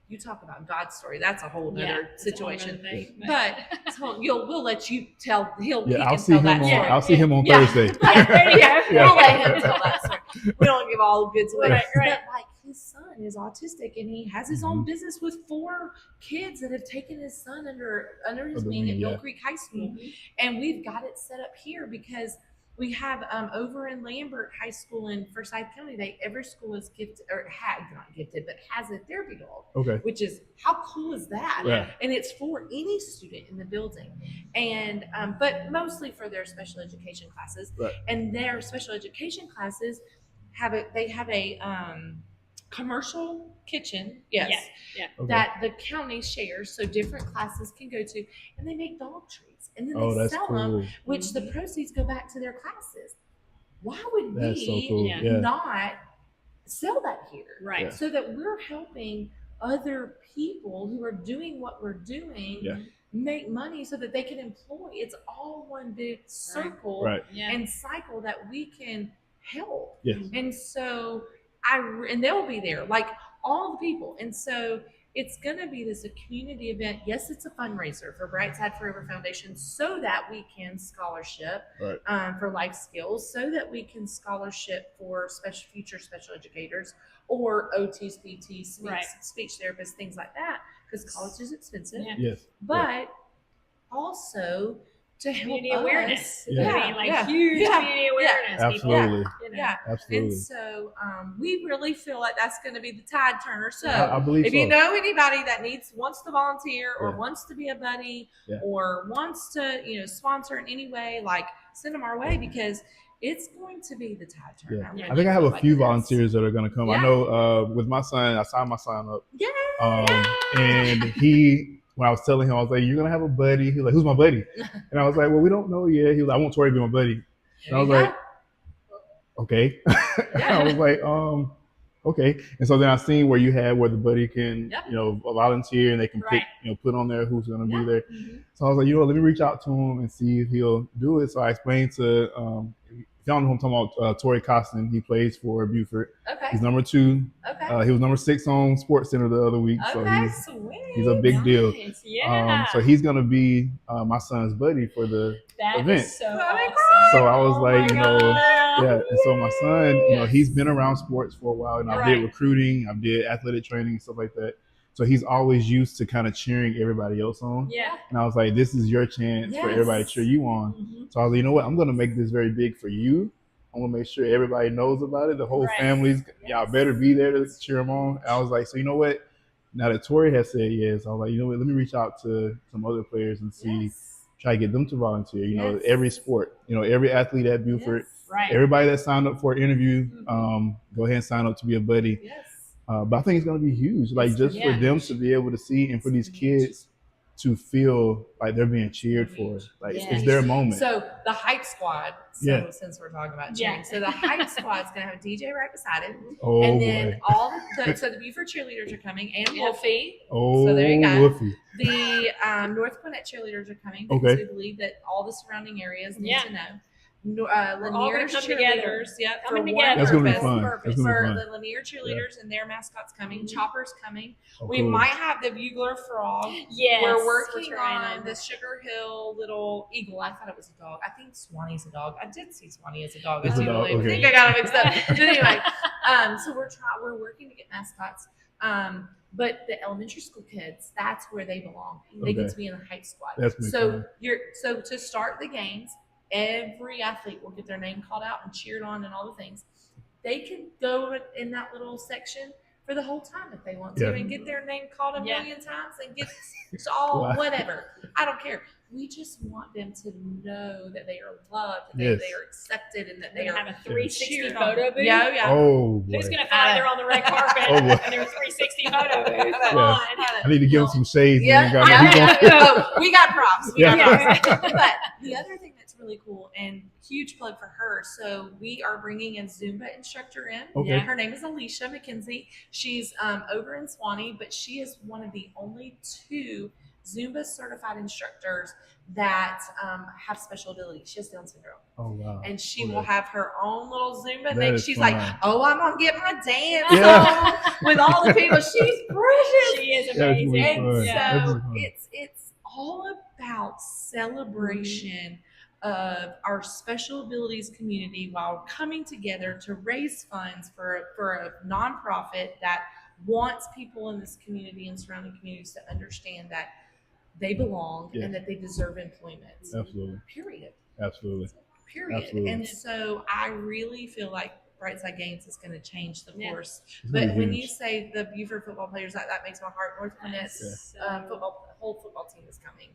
you talk about God's story. That's a whole nother situation. But we'll let you tell. I'll see him on Thursday. There you go. We'll let him tell that story. We don't give all the goods away. Right. But, like, his son is autistic and he has his own business with 4 kids that have taken his son under his wing at Mill Creek High School. And we've got it set up here because we have over in Lambert High School in Forsyth County, every school is gifted, or not gifted, but has a therapy dog. Okay. Which is, how cool is that? Yeah. And it's for any student in the building. And but mostly for their special education classes. Right. And their special education classes have a commercial kitchen, that the county shares, so different classes can go to, and they make dog treats, and then they sell them, which the proceeds go back to their classes. Why would we not sell that here? Right. So that we're helping other people who are doing what we're doing make money so that they can employ. It's all one big circle and cycle that we can help. Yes. And so and they'll be there, like, all the people. And so it's going to be a community event. Yes, it's a fundraiser for Brightside Forever Foundation so that we can scholarship for life skills, so that we can scholarship for future special educators or OTs, PTs, speech therapists, things like that, because college is expensive. Yes. But also to help community awareness. Huge community awareness. Absolutely. Absolutely. And so we really feel like that's going to be the tide turner. So I believe if you know anybody that wants to volunteer or wants to be a buddy or wants to, sponsor in any way, like, send them our way, because it's going to be the tide turner. I think I have a few volunteers that are going to come. I know with my son, I signed my son up. And he when I was telling him, I was like, "You're gonna have a buddy." He was like, "Who's my buddy?" And I was like, "Well, we don't know yet." He was like, "I want Tori to be my buddy." And I was like, "Okay." I was like, okay. And so then I seen where you had where the buddy can, volunteer and they can pick, put on there who's going to be there. So I was like, let me reach out to him and see if he'll do it. So I explained to, if y'all know who I'm talking about, Torrey Costin. He plays for Buford. Okay. He's number 2. Okay. He was number 6 on Sports Center the other week. Okay, so he's a big deal. Yeah. So he's going to be my son's buddy for the event. Is so awesome. So I was like, yeah. And so my son, he's been around sports for a while, and I did recruiting, I did athletic training and stuff like that. So he's always used to kind of cheering everybody else on. Yeah. And I was like, this is your chance for everybody to cheer you on. Mm-hmm. So I was like, you know what? I'm going to make this very big for you. I'm going to make sure everybody knows about it. The whole family's, y'all better be there to cheer them on. And I was like, so you know what? Now that Tori has said yes, I was like, you know what? Let me reach out to some other players and see, try to get them to volunteer. You know, every sport, every athlete at Buford, everybody that signed up for an interview, go ahead and sign up to be a buddy. Yes. But I think it's going to be huge, like just for them to be able to see and for these kids to feel like they're being cheered for. Like it's their moment. So the hype squad, since we're talking about cheering, so the hype squad's going to have a DJ right beside it. Oh, and then so the Buford cheerleaders are coming and Wolfie. Oh, so there you go. Wolfie. The North Gwinnett cheerleaders are coming because we believe that all the surrounding areas need to know. Lanier's cheerleaders, coming together. That's gonna be fun. Purpose. For the Lanier cheerleaders and their mascots coming, Chopper's coming. We might have the Bugler Frog. Yes, we're working on the Sugar Hill little eagle. I thought it was a dog. I think Swanee's a dog. I did see Swanee as a dog. I think I got it mixed up. But anyway, so we're working to get mascots. But the elementary school kids, that's where they belong. They get to be in the hype squad. So to start the games, every athlete will get their name called out and cheered on and all the things. They can go in that little section for the whole time if they want to and get their name called a million times and get all whatever. I don't care. We just want them to know that they are loved, that they are accepted, and that they are have a 360 photo booth. Yeah. Oh, boy. Who's going to find they're on the red carpet and their 360 photo booth? Come on. I need to give them some shades. We got props. But the other thing that's really cool and huge plug for her. So we are bringing a Zumba instructor in. Okay. Her name is Alicia McKenzie. She's over in Swanee, but she is one of the only 2 Zumba certified instructors that have special abilities. She has Down syndrome. Oh, wow. And she will have her own little Zumba thing. She's fun. like, I'm going to get my dance on with all the people. She's precious. She is amazing. And so it's all about celebration of our special abilities community while coming together to raise funds for a nonprofit that wants people in this community and surrounding communities to understand that they belong and that they deserve employment. Absolutely. Period. Absolutely. Period. Absolutely. And so I really feel like Brightside Games is going to change the course. But when you say the Buford football players, that makes my heart. North Gwinnett's whole football team is coming.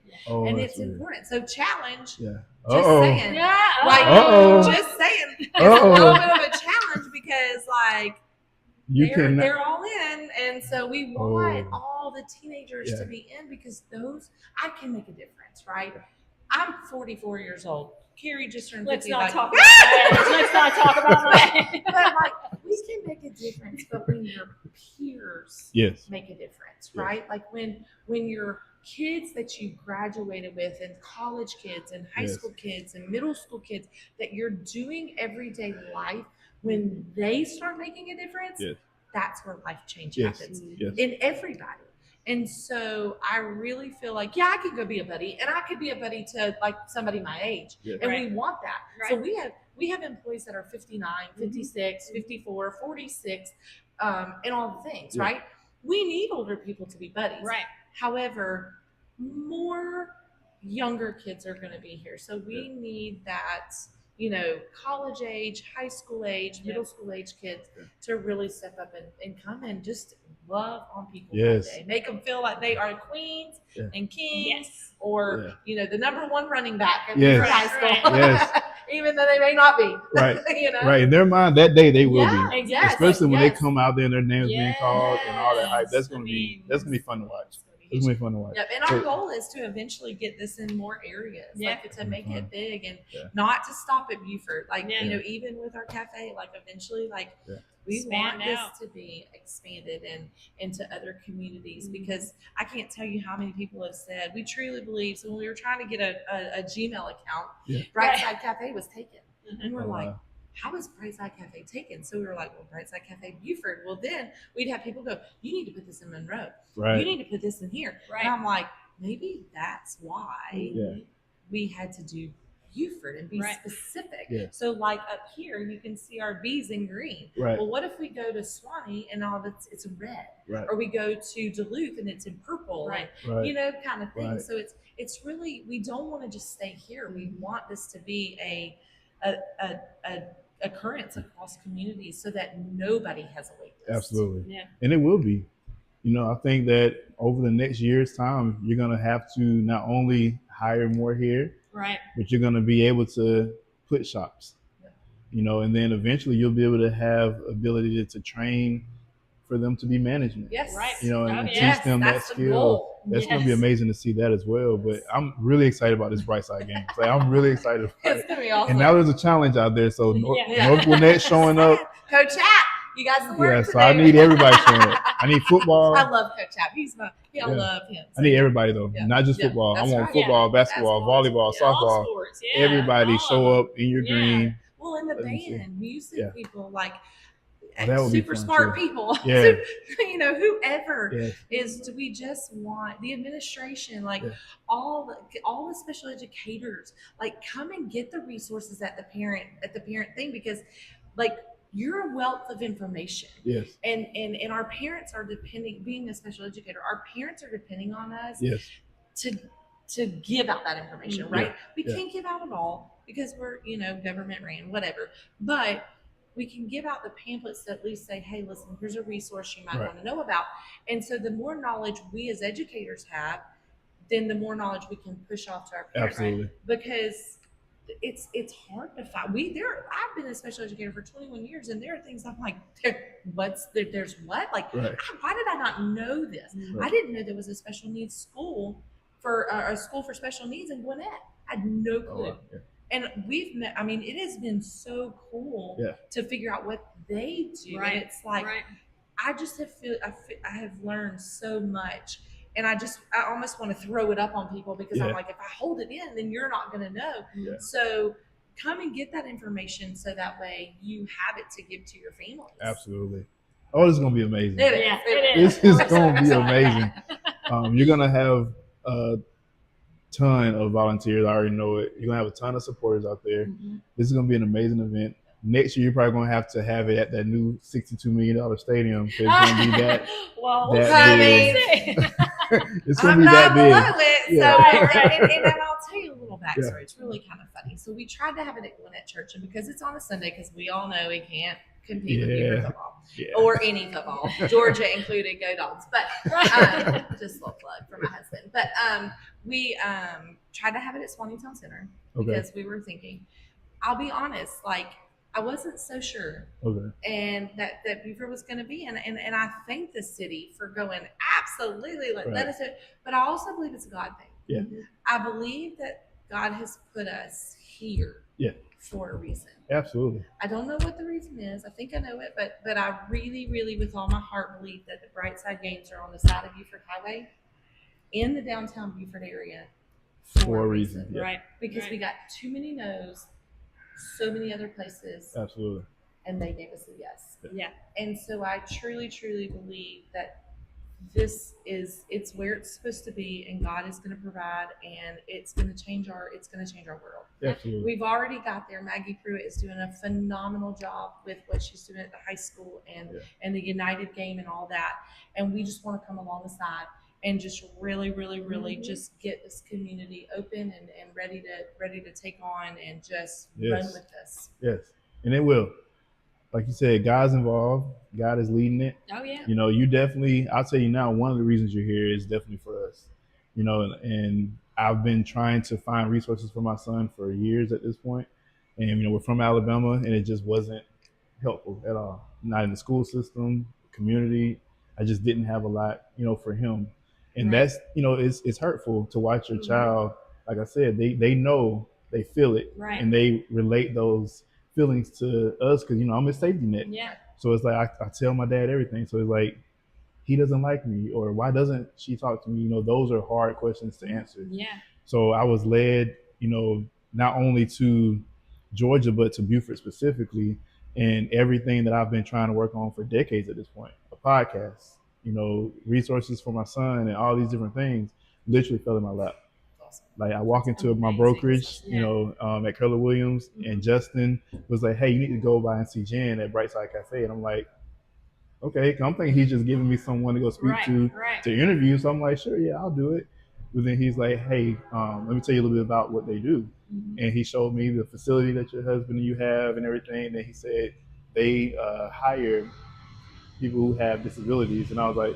And it's important. So challenge. Yeah. Just saying. Just saying. It's a little bit of a challenge because they're all in, and so we want all the teenagers to be in because I can make a difference, right? I'm 44 years old. Carrie just turned 50. Let's not talk about that. But we can make a difference, but when your peers make a difference, right? Like when your kids that you graduated with and college kids and high school kids and middle school kids that you're doing everyday life, when they start making a difference, that's where life change happens in everybody. And so I really feel like, I could go be a buddy, and I could be a buddy to somebody my age, and we want that. Right. So we have employees that are 59, 56, 54, 46, and all the things, right? We need older people to be buddies. Right. However, more younger kids are going to be here, so we need that. College age, high school age, middle school age kids to really step up and come and just love on people that day. Make them feel like they are queens and kings or, the number 1 running back in high school. Even though they may not be. Right. Right. In their mind, that day they will be. Exactly. Especially when they come out there and their names being called and all that hype. That's gonna be fun to watch. It's gonna be fun to watch. Yep. And our goal is to eventually get this in more areas, like to make it big and not to stop at Buford. Like, you know, even with our cafe, like eventually, like we want this to be expanded and into other communities, because I can't tell you how many people have said, we truly believe. So when we were trying to get a Gmail account, Brightside Cafe was taken. And we're like, how is Brightside Cafe taken? So we were like, well, Brightside Cafe Buford. Well, then we'd have people go, you need to put this in Monroe. You need to put this in here. And I'm like, maybe that's why we had to do Buford and be specific. So like up here, you can see our B's in green. Well, what if we go to Swanee and all of it's red? Or we go to Duluth and it's in purple, you know, kind of thing. So it's really, we don't want to just stay here. We want this to be a occurrence across communities so that nobody has a wait list. Absolutely. And it will be. You know, I think that over the next year's time, you're going to have to not only hire more here, but you're going to be able to put shops, you know, and then eventually you'll be able to have ability to train for them to be management. You know, and teach them that skill. That's going to be amazing to see that as well. But I'm really excited about this Brightside game. Like, I'm really excited about it. It's going to be awesome. And now there's a challenge out there. So North Gwinnett showing up. Coach Happ, you got some work so I need everybody showing up. I need football. I love Coach Happ. I love him. I need everybody though, not just football. I want football, basketball, volleyball, softball. Sports, everybody show up in your green. Well, in the band, music people, like that super smart people. You know, whoever is. Do we just want the administration, like all the special educators, like come and get the resources at the parent thing, because like you're a wealth of information. And our parents are depending, being a special educator, our parents are depending on us to give out that information, right? We can't give out it all because we're, you know, government ran, whatever. But we can give out the pamphlets that at least say, hey, listen, here's a resource you might want to know about. And so the more knowledge we as educators have, then the more knowledge we can push off to our parents. Right? Because it's hard to find. I've been a special educator for 21 years, and there are things I'm like, there's what? Like, why did I not know this? I didn't know there was a special needs school for a school for special needs in Gwinnett. I had no clue. And we've met, I mean, it has been so cool to figure out what they do. And it's like, I just I have learned so much. And I almost want to throw it up on people, because I'm like, if I hold it in, then you're not going to know. So come and get that information so that way you have it to give to your families. Absolutely. Oh, this is going to be amazing. It is. This is going to be amazing. You're going to have a ton of volunteers. I already know it. You're going to have a ton of supporters out there. This is going to be an amazing event. Next year, you're probably going to have it at that new $62 million stadium. It's going to be that big. It's going to be that big. And I'll tell you a little backstory. It's really kind of funny. So we tried to have it at Gwinnett Church, and because it's on a Sunday, because we all know we can't compete with Beaver football or any football, Georgia included. Go Dogs! But just a little plug for my husband. But we tried to have it at Swanee Town Center because we were thinking. I'll be honest, like, I wasn't so sure, and that Buford was going to be, and I thank the city for going absolutely let us do it. But I also believe it's a God thing. I believe that God has put us here for a reason. Absolutely. I don't know what the reason is. I think I know it, but I really, really, with all my heart, believe that the Brightside games are on the side of Buford Highway in the downtown Buford area for a reason, right? Because we got too many no's. So many other places. Absolutely. And they gave us a yes. And so I truly, truly believe that it's where it's supposed to be, and God is going to provide, and it's going to change our world. Absolutely. We've already got there. Maggie Pruitt is doing a phenomenal job with what she's doing at the high school and the United game and all that. And we just want to come along the side and just really, really, really just get this community open and ready to take on and just run with this. Yes, and it will. Like you said, God's involved. God is leading it. Oh, yeah. You know, you definitely, I'll tell you now, one of the reasons you're here is definitely for us. You know, and I've been trying to find resources for my son for years at this point. And, you know, we're from Alabama, and it just wasn't helpful at all. Not in the school system, community. I just didn't have a lot, you know, for him. And that's, it's hurtful to watch your child. Like I said, they know, they feel it, and they relate those feelings to us because, I'm his safety net. Yeah. So it's like I tell my dad everything. So it's like, he doesn't like me, or why doesn't she talk to me? Those are hard questions to answer. Yeah. So I was led, not only to Georgia, but to Beaufort specifically, and everything that I've been trying to work on for decades at this point, a podcast, resources for my son and all these different things literally fell in my lap. Awesome. Like I walk into my brokerage, at Keller Williams, and Justin was like, hey, you need to go by and see Jenn at Brightside Café. And I'm like, okay, I'm thinking he's just giving me someone to go speak to interview. So I'm like, sure, yeah, I'll do it. But then he's like, hey, let me tell you a little bit about what they do. And he showed me the facility that your husband and you have and everything. And then he said they hire people who have disabilities. And I was like,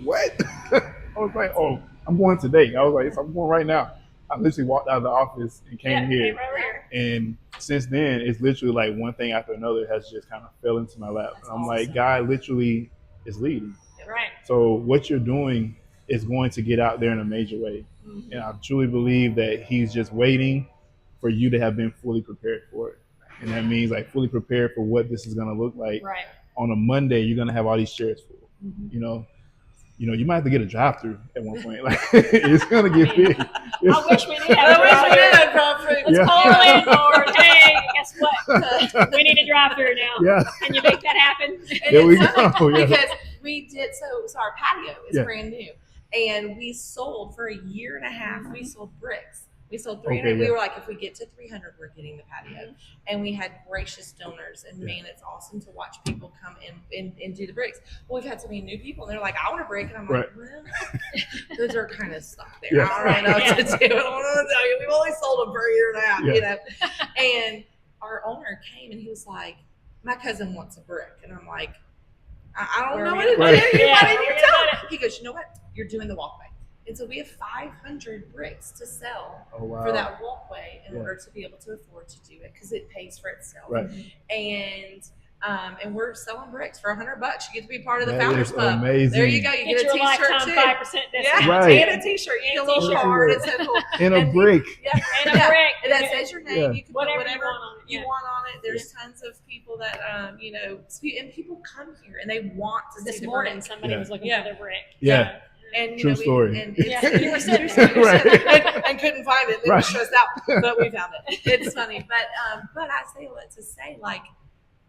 what? I was like, oh, I'm going today. I was like, I'm going right now. I literally walked out of the office and came here. And since then, it's literally like one thing after another has just kind of fell into my lap. And I'm like, God literally is leading. Right. So what you're doing is going to get out there in a major way. And I truly believe that he's just waiting for you to have been fully prepared for it. And that means like fully prepared for what this is going to look like. Right. On a Monday, you're going to have all these chairs full. You might have to get a drive-through at one point. Like it's gonna get big. I wish we did have a drive-through. Let's call our landlord. Hey, guess what? We need a drive-through now. Yeah. Can you make that happen? There we go. Because we did so our patio is brand new, and we sold for a year and a half. We sold bricks. We sold 300. We were like, if we get to 300, we're getting the patio. And we had gracious donors. And man, it's awesome to watch people come in and do the bricks. Well, we've had so many new people, and they're like, I want a brick. And I'm like, well, those are kind of stuck there. I don't really know what to do. I don't know what to tell you. We've only sold them for a year and a half, And our owner came, and he was like, my cousin wants a brick. And I'm like, I don't know what to do. Why didn't you tell him? He goes, you know what? You're doing the walkway. And so we have 500 bricks to sell for that walkway in order to be able to afford to do it because it pays for itself. Right. And we're selling bricks for $100. You get to be part of the Founders Club. Amazing. There you go. You get a T-shirt too. 5% discount. Yeah, and a T-shirt. You get a little card. It's so cool. And a brick. And a brick. And that says your name. You can put whatever you want on it. There's tons of people that and people come here and they want to see the brick. This morning, somebody was looking for their brick. Yeah. And true story. And couldn't find it. They were stressed out, but we found it. It's funny, but I say that to say, like,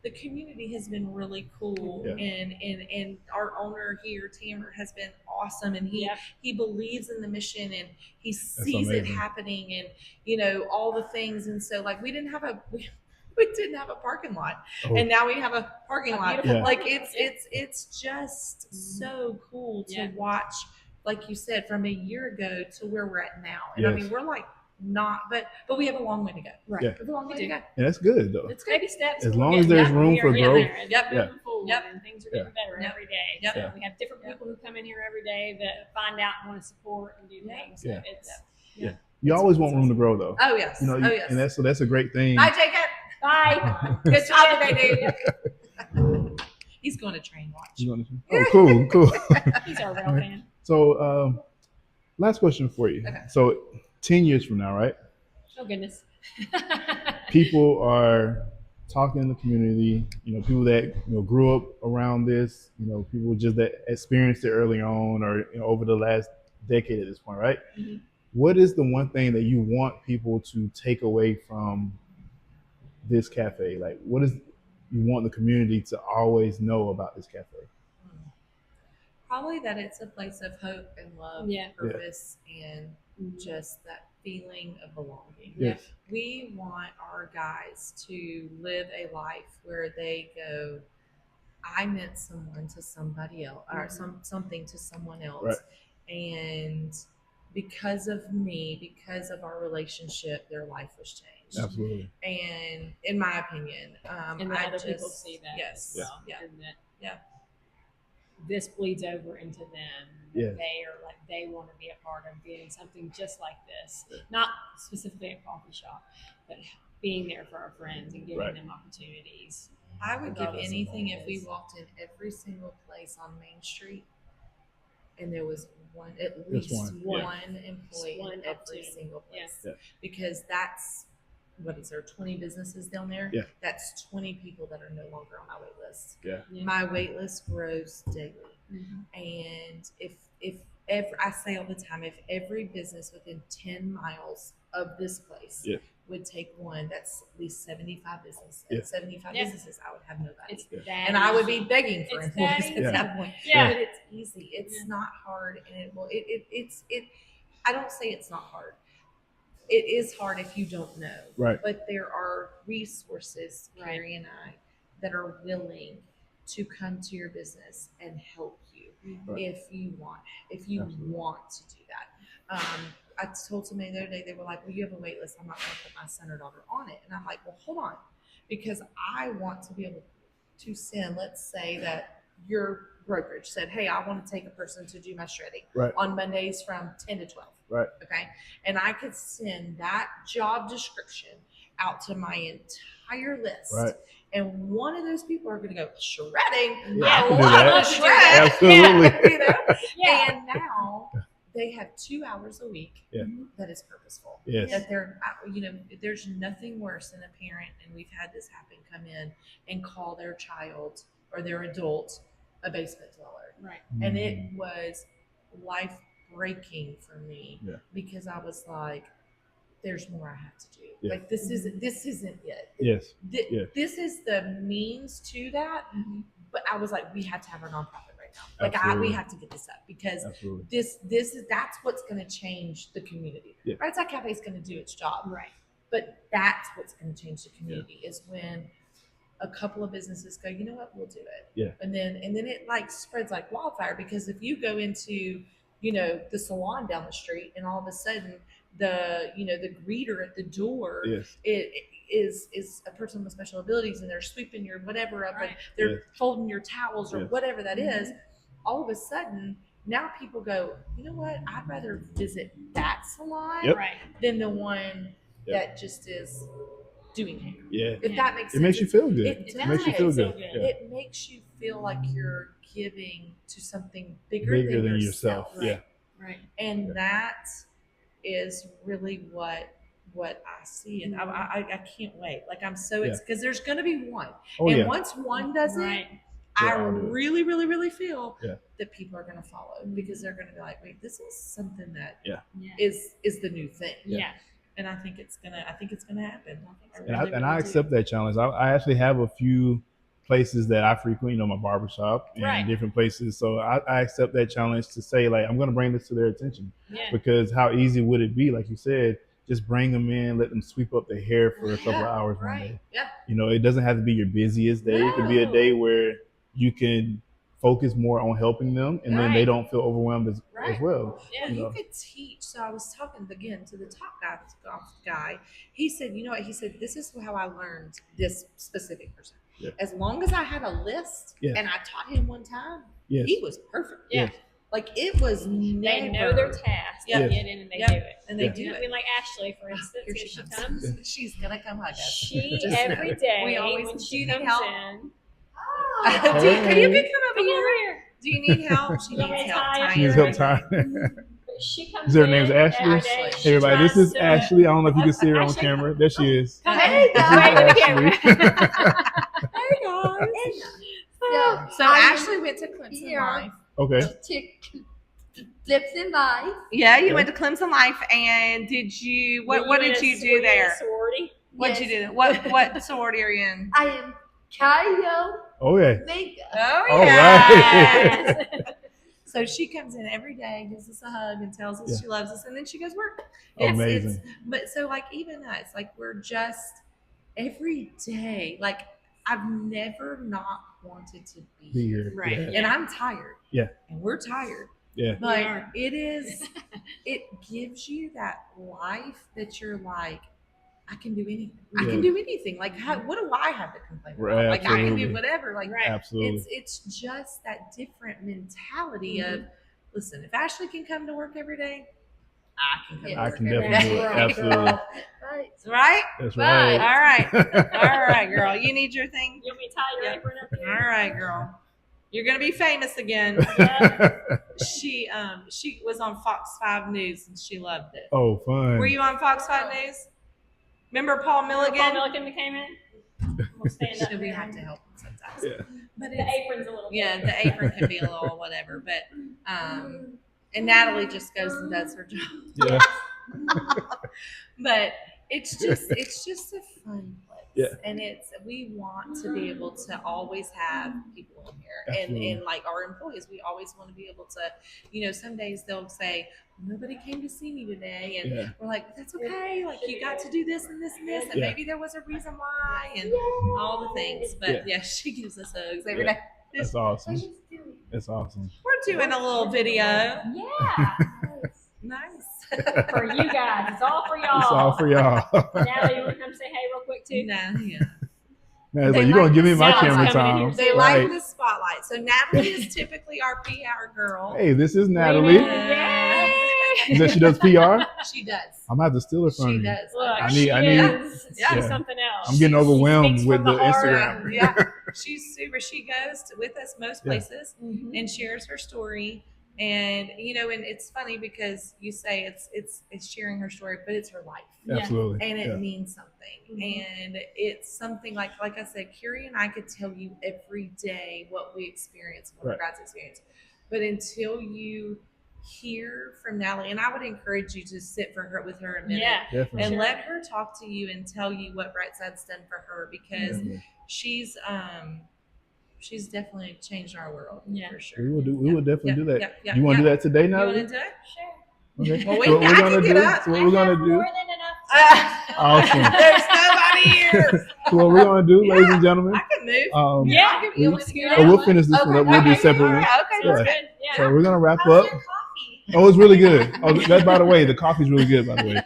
the community has been really cool, and our owner here, Tamer, has been awesome, and he believes in the mission, and he sees it happening, and all the things, and so like we didn't have a parking lot, and now we have a parking lot. Like it's just so cool to watch, like you said, from a year ago to where we're at now. And I mean, we're like but we have a long way to go. Right. Yeah. We have a long way to go. And that's good though. It's baby steps. As long as there's room for growth. Moving forward, and things are getting better every day. So we have different people who come in here every day that find out and want to support and do things. So it's You always want room to grow though. Oh yes. And that's a great thing. Bye, Jacob. Bye. Good job today, dude. He's going to train watch. Oh, cool. He's our real fan. So, last question for you. Okay. So, 10 years from now, right? Oh goodness. People are talking in the community. People that grew up around this. People just that experienced it early on, or over the last decade at this point, right? Mm-hmm. What is the one thing that you want people to take away from this cafe? Like, what is you want the community to always know about this cafe? Probably that it's a place of hope and love, purpose, and just that feeling of belonging. Yes. We want our guys to live a life where they go, I meant someone to somebody else, or something to someone else. Right. And because of me, because of our relationship, their life was changed. Absolutely. And in my opinion, and other people see that. Yes. Well, and that this bleeds over into them. Yes. They are like, they want to be a part of doing something just like this, not specifically a coffee shop, but being there for our friends and giving them opportunities. I would give anything if we walked in every single place on Main Street and there was at least one employee One in every single place. Yeah. Because that's, what is there, 20 businesses down there? Yeah. That's 20 people that are no longer on my wait list. Yeah. My wait list grows daily. And if I say all the time, if every business within 10 miles of this place would take one, that's at least 75 businesses. 75 businesses, I would have nobody. And I would be begging for employees at that point. But it's easy. It's not hard, and it will. I don't say it's not hard. It is hard if you don't know. Right. But there are resources, Carrie and I, that are willing to come to your business and help you if you want to do that. I told somebody the other day, they were like, well, you have a wait list. I'm not going to put my son or daughter on it. And I'm like, well, hold on, because I want to be able to send, let's say that your brokerage said, hey, I want to take a person to do my shredding on Mondays from 10 to 12. Right. Okay. And I could send that job description out to my entire list. Right. And one of those people are going to go, shredding? Yeah, I I can do love that. to shred. Absolutely. You know? And now they have 2 hours a week that is purposeful. Yes. That they're, there's nothing worse than a parent, and we've had this happen, come in and call their child or their adult a basement dweller. Right. And it was life breaking for me because I was like, there's more I have to do. Yeah. Like this isn't it. Yes. This is the means to that. But I was like, we have to have our nonprofit right now. Like we have to get this up because that's what's going to change the community. Yeah. Brightside Café is going to do its job. Right. But that's what's going to change the community is when a couple of businesses go, you know what, we'll do it. Yeah. And then it like spreads like wildfire, because if you go into, the salon down the street and all of a sudden the greeter at the door it is a person with special abilities, and they're sweeping your whatever up and they're folding your towels or whatever that is, all of a sudden now people go, you know what, I'd rather visit that salon than the one that just is doing hair. Yeah. If that makes sense. It makes you feel good. It makes you feel good. It makes you feel like you're giving to something bigger than yourself. Yeah. Right. And that is really what I see. And I can't wait. Like I'm so because there's going to be one. Once one does it, I really, really, really feel that people are going to follow, because they're going to be like, wait, this is something that is the new thing. Yeah. And I think it's gonna happen. I accept that challenge. I actually have a few places that I frequent, my barbershop and different places. So I accept that challenge to say, like, I'm going to bring this to their attention, because how easy would it be? Like you said, just bring them in, let them sweep up the hair for a couple of hours one day. Yeah. It doesn't have to be your busiest day. It could be a day where you can focus more on helping them, and then they don't feel overwhelmed as well. Yeah, you could teach. So I was talking again to the top guy. He said, you know what? He said, this is how I learned this specific person. Yeah. As long as I had a list and I taught him one time, he was perfect. Yeah. Like it was they know their task. They get in and they do it. And they do it. I mean, like Ashley, for instance, here she comes. She's going to come hug us. She, every day, when she comes in. Can you come over here? Do you need help? She needs help. She needs help tying. She comes her name's Ashley? Hey, everybody, this is Ashley. I don't know if you can see her on camera. There she is. Hey, guys. Hey, guys. So Ashley went to Clemson Life. Okay. Clemson Life. Yeah, you went to Clemson Life, and did you? What did you do there? Sorority. What did you do? What sorority are you in? I am Cario. Oh yeah. Vega. Oh yeah. yeah. Right. So she comes in every day, gives us a hug, and tells us she loves us, and then she goes work. Amazing. But so like even us, like we're just every day. Like I've never not wanted to be here. Right. Yeah. And I'm tired. Yeah. And we're tired. Yeah. But it gives you that life that you're like, I can do anything. I can do anything. Like, what do I have to complain about? Like, I can do whatever. Like, absolutely. It's just that different mentality of, listen, if Ashley can come to work every day, I can come to work every day. Definitely do it. Absolutely. Right? That's right. All right. All right, girl. You need your thing? You want me to tie your apron up here? All right, girl. You're going to be famous again. she was on Fox 5 News and she loved it. Oh, fun. Were you on Fox 5 News? Remember Paul Milligan? Paul Milligan came in. We'll stand up. We have to help him sometimes. Yeah. But The apron's a little. yeah, the apron can be a little whatever. But and Natalie just goes and does her job. Yeah. But it's just a fun place. Yeah. And we want to be able to always have people in here. Absolutely. And like our employees, we always want to be able to, some days they'll say, nobody came to see me today. And we're like, that's okay. Like you got to do this and this and this. And maybe there was a reason why and all the things. But she gives us hugs every day. That's awesome. That's awesome. We're doing a little video. Yeah. Nice. For you guys. It's all for y'all. It's all for y'all. Natalie, you want to come say hey real quick too? No, yeah. Now it's like, you're going to give me my sounds camera coming in time. here. They Right. like the spotlight. So Natalie is typically our PR girl. Hey, this is Natalie. Yay! You said she does PR? She does. I'm going to have to steal it from She you. does. Look, I she's need- something else. I'm getting overwhelmed Speaks with from the heart. Instagram. Yeah, she's super. She goes with us most places Mhm. and shares her story. And and it's funny because you say it's sharing her story, but it's her life. Absolutely. And it Yeah. means something. Mhm. And it's something like I said, Carrie and I could tell you every day what we experience, what our God's experience. But until you hear from Natalie, and I would encourage you to sit with her a minute Yeah. Definitely. and let her talk to you and tell you what Brightside's done for her, because Definitely. she's definitely changed our world for sure. We will definitely do that. Yeah, you want to do that today, You Natalie? want to do it? Sure. Okay. Well, So what we're I gonna can get do? up. So what we're gonna do? More than enough. Awesome. There's nobody here. So what we're gonna do, ladies and gentlemen? I can move. Yeah. I'll give you a lift. We'll finish this one up. We'll do separate ones. Okay, Yeah. that's good. Yeah. So we're gonna wrap How's up. your coffee? Oh, it's really good. Oh, that, by the way, the coffee's really good, by the way.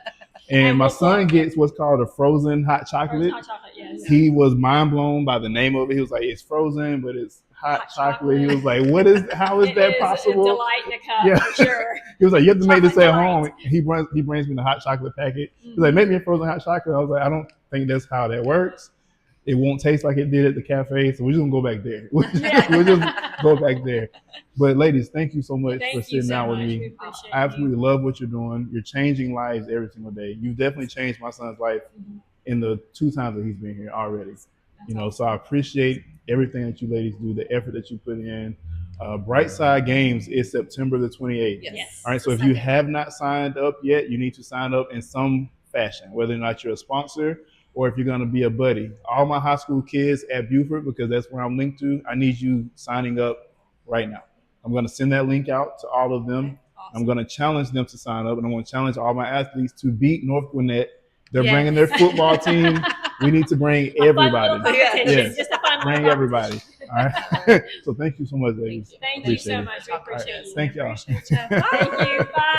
And my we'll son gets what's called a frozen hot chocolate. Hot chocolate, yes. He was mind blown by the name of it. He was like, "It's frozen, but it's hot Hot chocolate." He chocolate. was like, "How is It that is possible?" a delight in a cup, Yeah. for sure. He was like, "You have to make this at Chocolate home." He brings me the hot chocolate packet. He's like, "Make me a frozen hot chocolate." I was like, "I don't think that's how that works. It won't taste like it did at the cafe, so we're just gonna go back there. We'll just go back there." But ladies, thank you so much Thank for you sitting so down with much. We me. appreciate I absolutely love what you're doing. You're changing lives every single day. You've definitely changed my son's life in the 2 times that he's been here already. So I appreciate everything that you ladies do, the effort that you put in. Brightside Games is September the 28th. Yes. All right, so if you have not signed up yet, you need to sign up in some fashion, whether or not you're a sponsor or if you're going to be a buddy. All my high school kids at Buford, because that's where I'm linked to, I need you signing up right now. I'm going to send that link out to all of them. Awesome. I'm going to challenge them to sign up, and I'm going to challenge all my athletes to beat North Gwinnett. They're Yes. bringing their football team. We need to bring A fun little everybody. competition. Yes. Just a fun Bring little everybody. All right. So thank you so much, ladies. competition. Thank you so Appreciate it. much. We appreciate you. Thank y'all. Appreciate you. Bye. Thank you. Bye.